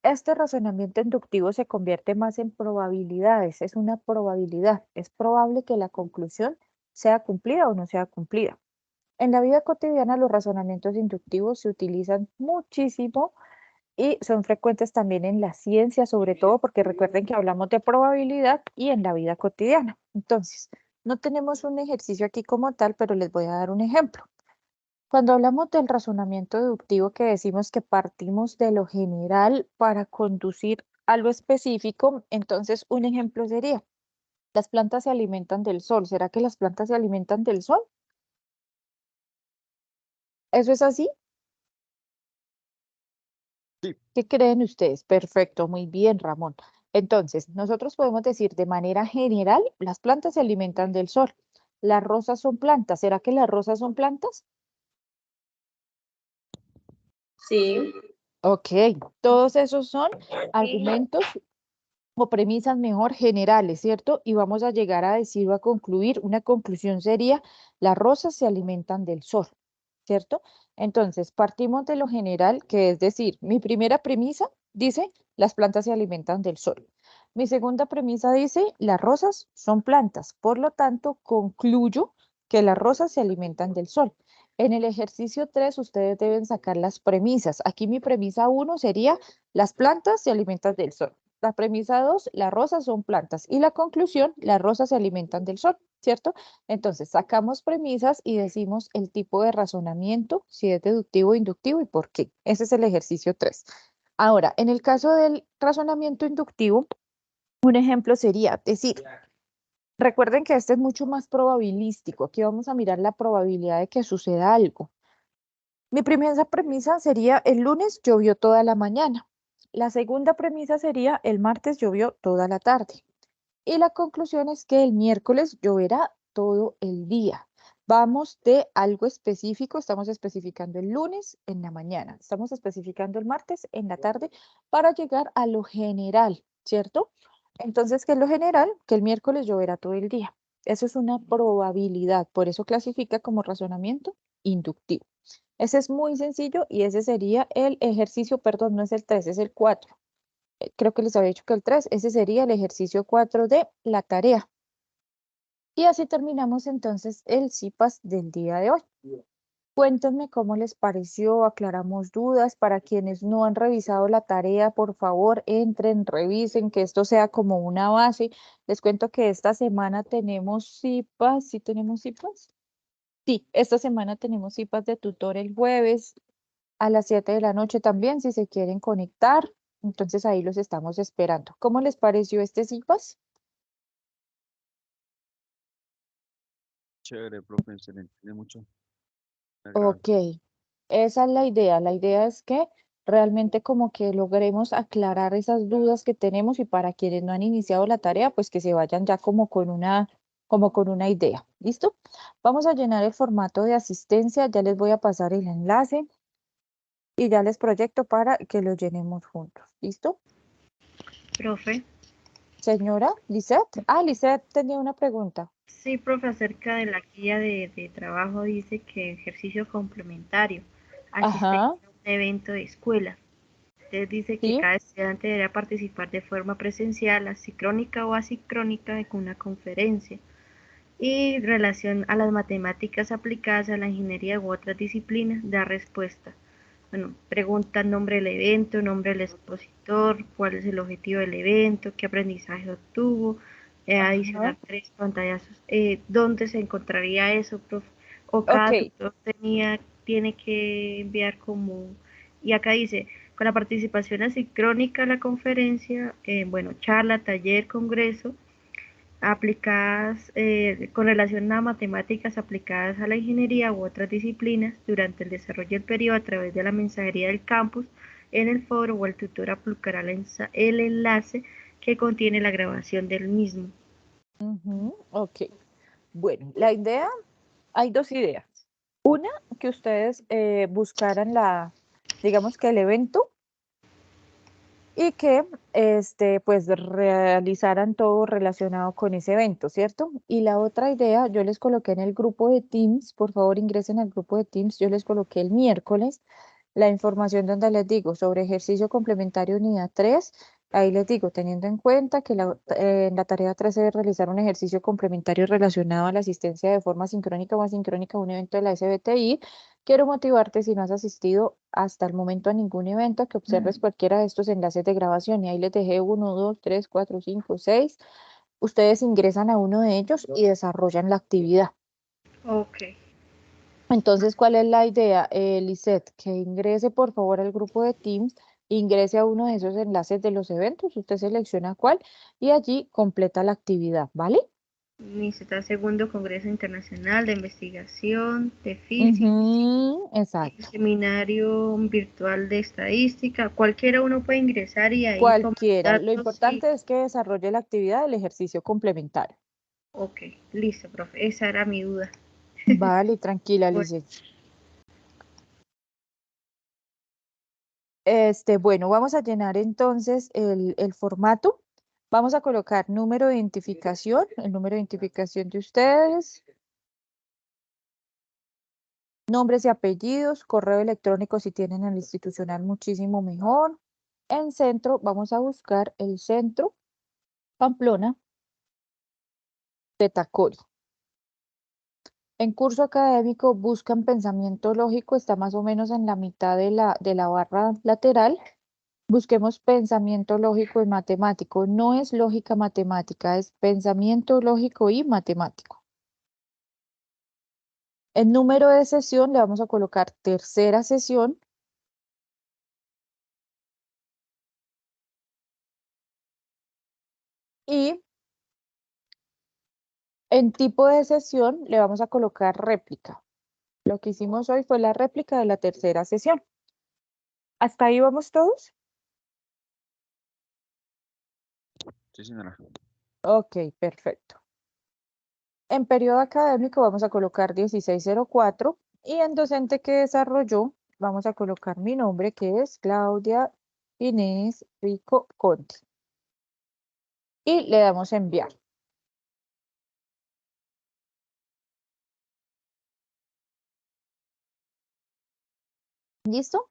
Este razonamiento inductivo se convierte más en probabilidades, es una probabilidad, es probable que la conclusión sea cumplida o no sea cumplida. En la vida cotidiana los razonamientos inductivos se utilizan muchísimo y son frecuentes también en la ciencia, sobre todo porque recuerden que hablamos de probabilidad y en la vida cotidiana. Entonces, no tenemos un ejercicio aquí como tal, pero les voy a dar un ejemplo. Cuando hablamos del razonamiento deductivo, que decimos que partimos de lo general para conducir a lo específico, entonces un ejemplo sería, las plantas se alimentan del sol. ¿Será que las plantas se alimentan del sol? ¿Eso es así? Sí. ¿Qué creen ustedes? Perfecto, muy bien, Ramón. Entonces, nosotros podemos decir de manera general, las plantas se alimentan del sol. Las rosas son plantas. ¿Será que las rosas son plantas? Sí. Ok, todos esos son argumentos o premisas mejor generales, ¿cierto? Y vamos a llegar a decir o a concluir, una conclusión sería, las rosas se alimentan del sol, ¿cierto? Entonces, partimos de lo general, que es decir, mi primera premisa dice, las plantas se alimentan del sol. Mi segunda premisa dice, las rosas son plantas, por lo tanto, concluyo que las rosas se alimentan del sol. En el ejercicio 3, ustedes deben sacar las premisas. Aquí mi premisa 1 sería, las plantas se alimentan del sol. La premisa 2, las rosas son plantas. Y la conclusión, las rosas se alimentan del sol, ¿cierto? Entonces, sacamos premisas y decimos el tipo de razonamiento, si es deductivo o inductivo y por qué. Ese es el ejercicio 3. Ahora, en el caso del razonamiento inductivo, un ejemplo sería decir, recuerden que este es mucho más probabilístico. Aquí vamos a mirar la probabilidad de que suceda algo. Mi primera premisa sería, el lunes llovió toda la mañana. La segunda premisa sería, el martes llovió toda la tarde. Y la conclusión es que el miércoles lloverá todo el día. Vamos de algo específico, estamos especificando el lunes en la mañana, estamos especificando el martes en la tarde para llegar a lo general, ¿cierto? Entonces, ¿qué es lo general? Que el miércoles lloverá todo el día. Eso es una probabilidad, por eso clasifica como razonamiento inductivo. Ese es muy sencillo y ese sería el ejercicio, perdón, no es el 3, es el 4. Creo que les había dicho que el 3, ese sería el ejercicio 4 de la tarea. Y así terminamos entonces el CIPAS del día de hoy. Cuéntenme cómo les pareció, aclaramos dudas. Para quienes no han revisado la tarea, por favor, entren, revisen, que esto sea como una base. Les cuento que esta semana tenemos CIPAS, ¿sí tenemos CIPAS? Sí, esta semana tenemos CIPAS de tutor el jueves a las 7 de la noche también, si se quieren conectar. Entonces ahí los estamos esperando. ¿Cómo les pareció este CIPAS? Chévere, profe, se le entiende mucho. Ok, esa es la idea. La idea es que realmente como que logremos aclarar esas dudas que tenemos y para quienes no han iniciado la tarea, pues que se vayan ya como con una idea. ¿Listo? Vamos a llenar el formato de asistencia. Ya les voy a pasar el enlace y ya les proyecto para que lo llenemos juntos. ¿Listo? Profe. Señora Lisette. Ah, Lisette tenía una pregunta. Sí, profe, acerca de la guía de trabajo dice que ejercicio complementario, asistencia Ajá, a un evento de escuela. Entonces dice que sí. cada estudiante deberá participar de forma presencial, asincrónica o asincrónica con una conferencia. Y relación a las matemáticas aplicadas a la ingeniería u otras disciplinas, da respuesta. Bueno, pregunta nombre del evento, nombre del expositor, cuál es el objetivo del evento, qué aprendizaje obtuvo, Ajá. adicionar 3 pantallazos. ¿Dónde se encontraría eso, profe? O cada Ok. tutor tiene que enviar como, y acá dice, con la participación asincrónica a la conferencia, bueno, charla, taller, congreso, aplicadas con relación a matemáticas aplicadas a la ingeniería u otras disciplinas durante el desarrollo del periodo a través de la mensajería del campus en el foro o el tutor aplicará el enlace que contiene la grabación del mismo. Ok. Bueno, la idea, hay dos ideas. Una, que ustedes buscaran digamos que el evento y que pues realizaran todo relacionado con ese evento, ¿cierto? Y la otra idea, yo les coloqué en el grupo de Teams, por favor ingresen al grupo de Teams, yo les coloqué el miércoles la información donde les digo sobre ejercicio complementario unidad 3. Ahí les digo, teniendo en cuenta que en la tarea 3 se debe realizar un ejercicio complementario relacionado a la asistencia de forma sincrónica o asincrónica a un evento de la SBTI. Quiero motivarte, si no has asistido hasta el momento a ningún evento, que observes cualquiera de estos enlaces de grabación. Y ahí les dejé 1, 2, 3, 4, 5, 6. Ustedes ingresan a uno de ellos y desarrollan la actividad. Ok. Entonces, ¿cuál es la idea, Lisette? Que ingrese por favor al grupo de Teams, ingrese a uno de esos enlaces de los eventos, usted selecciona cuál y allí completa la actividad, ¿vale? Está segundo Congreso Internacional de Investigación de Física, Exacto. seminario virtual de estadística, cualquiera uno puede ingresar y ahí tomar Cualquiera. Lo datos importante es que desarrolle la actividad del ejercicio complementario. Ok, listo, profe, esa era mi duda. Vale, tranquila, Bueno. Lisette. Bueno, vamos a llenar entonces el formato. Vamos a colocar número de identificación, el número de identificación de ustedes, nombres y apellidos, correo electrónico si tienen el institucional, muchísimo mejor. En centro, vamos a buscar el centro Pamplona de Tacori. En curso académico buscan pensamiento lógico, está más o menos en la mitad de la barra lateral. Busquemos pensamiento lógico y matemático. No es lógica matemática, es pensamiento lógico y matemático. El número de sesión le vamos a colocar tercera sesión. Y en tipo de sesión le vamos a colocar réplica. Lo que hicimos hoy fue la réplica de la tercera sesión. ¿Hasta ahí vamos todos? Sí, señora. Ok, perfecto. En periodo académico vamos a colocar 1604 y en docente que desarrolló vamos a colocar mi nombre que es Claudia Inés Rico Conti. Y le damos enviar. ¿Listo?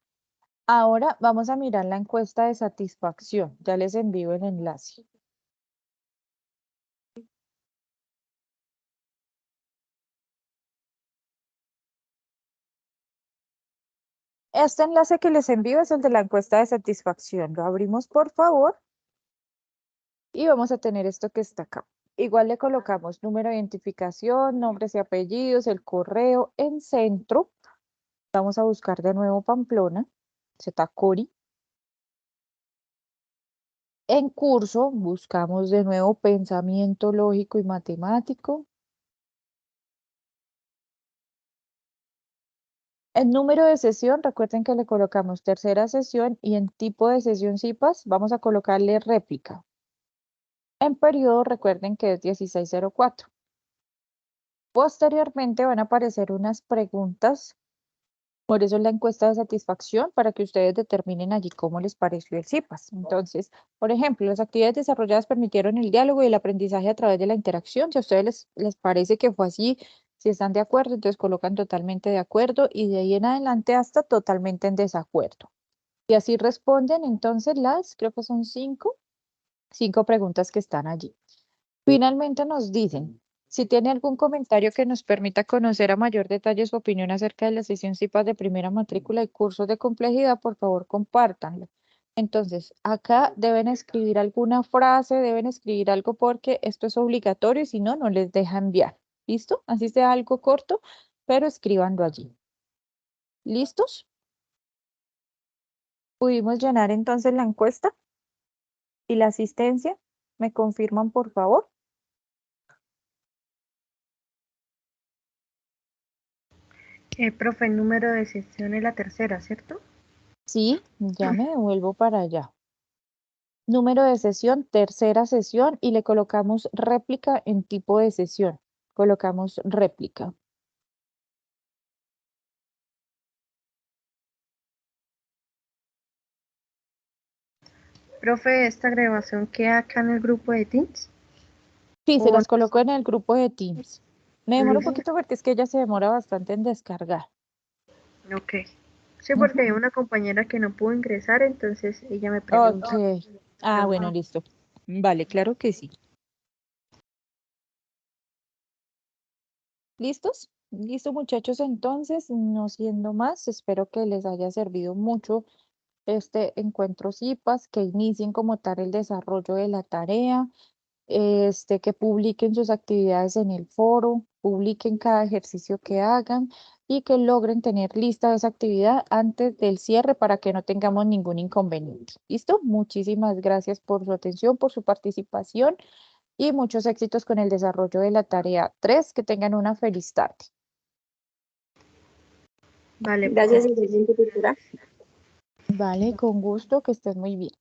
Ahora vamos a mirar la encuesta de satisfacción. Ya les envío el enlace. Este enlace que les envío es el de la encuesta de satisfacción. Lo abrimos, por favor. Y vamos a tener esto que está acá. Igual le colocamos número de identificación, nombres y apellidos, el correo en centro. Vamos a buscar de nuevo Pamplona, Tacori. En curso buscamos de nuevo pensamiento lógico y matemático. El número de sesión, recuerden que le colocamos tercera sesión y en tipo de sesión CIPAS vamos a colocarle réplica. En periodo, recuerden que es 1604. Posteriormente van a aparecer unas preguntas, por eso es la encuesta de satisfacción, para que ustedes determinen allí cómo les pareció el CIPAS. Entonces, por ejemplo, las actividades desarrolladas permitieron el diálogo y el aprendizaje a través de la interacción. Si a ustedes les parece que fue así, si están de acuerdo, entonces colocan totalmente de acuerdo y de ahí en adelante hasta totalmente en desacuerdo. Y así responden entonces creo que son cinco preguntas que están allí. Finalmente nos dicen, si tiene algún comentario que nos permita conocer a mayor detalle su opinión acerca de la sesión CIPAS de primera matrícula y cursos de complejidad, por favor compártanlo. Entonces, acá deben escribir alguna frase, deben escribir algo porque esto es obligatorio y si no, no les deja enviar. ¿Listo? Así sea algo corto, pero escribando allí. ¿Listos? ¿Pudimos llenar entonces la encuesta? ¿Y la asistencia? ¿Me confirman, por favor? Profe, el número de sesión es la tercera, ¿cierto? Sí, ya me devuelvo para allá. Número de sesión, tercera sesión y le colocamos réplica en tipo de sesión. Colocamos réplica. Profe, ¿esta grabación queda acá en el grupo de Teams? Sí, se ¿O las coloco en el grupo de Teams. Me demoro un listo? poquito porque es que ella se demora bastante en descargar. Ok. Sí, porque hay una compañera que no pudo ingresar, entonces ella me preguntó. Ok. Ah, bueno, listo. Vale, claro que sí. ¿Listos? Listo, muchachos, entonces, no siendo más, espero que les haya servido mucho este encuentro CIPAS, que inicien como tal el desarrollo de la tarea, que publiquen sus actividades en el foro, publiquen cada ejercicio que hagan y que logren tener lista esa actividad antes del cierre para que no tengamos ningún inconveniente. ¿Listo? Muchísimas gracias por su atención, por su participación y muchos éxitos con el desarrollo de la tarea 3. Que tengan una feliz tarde. Vale, Gracias, profe. excelente, tutora. Vale, con gusto, que estés muy bien.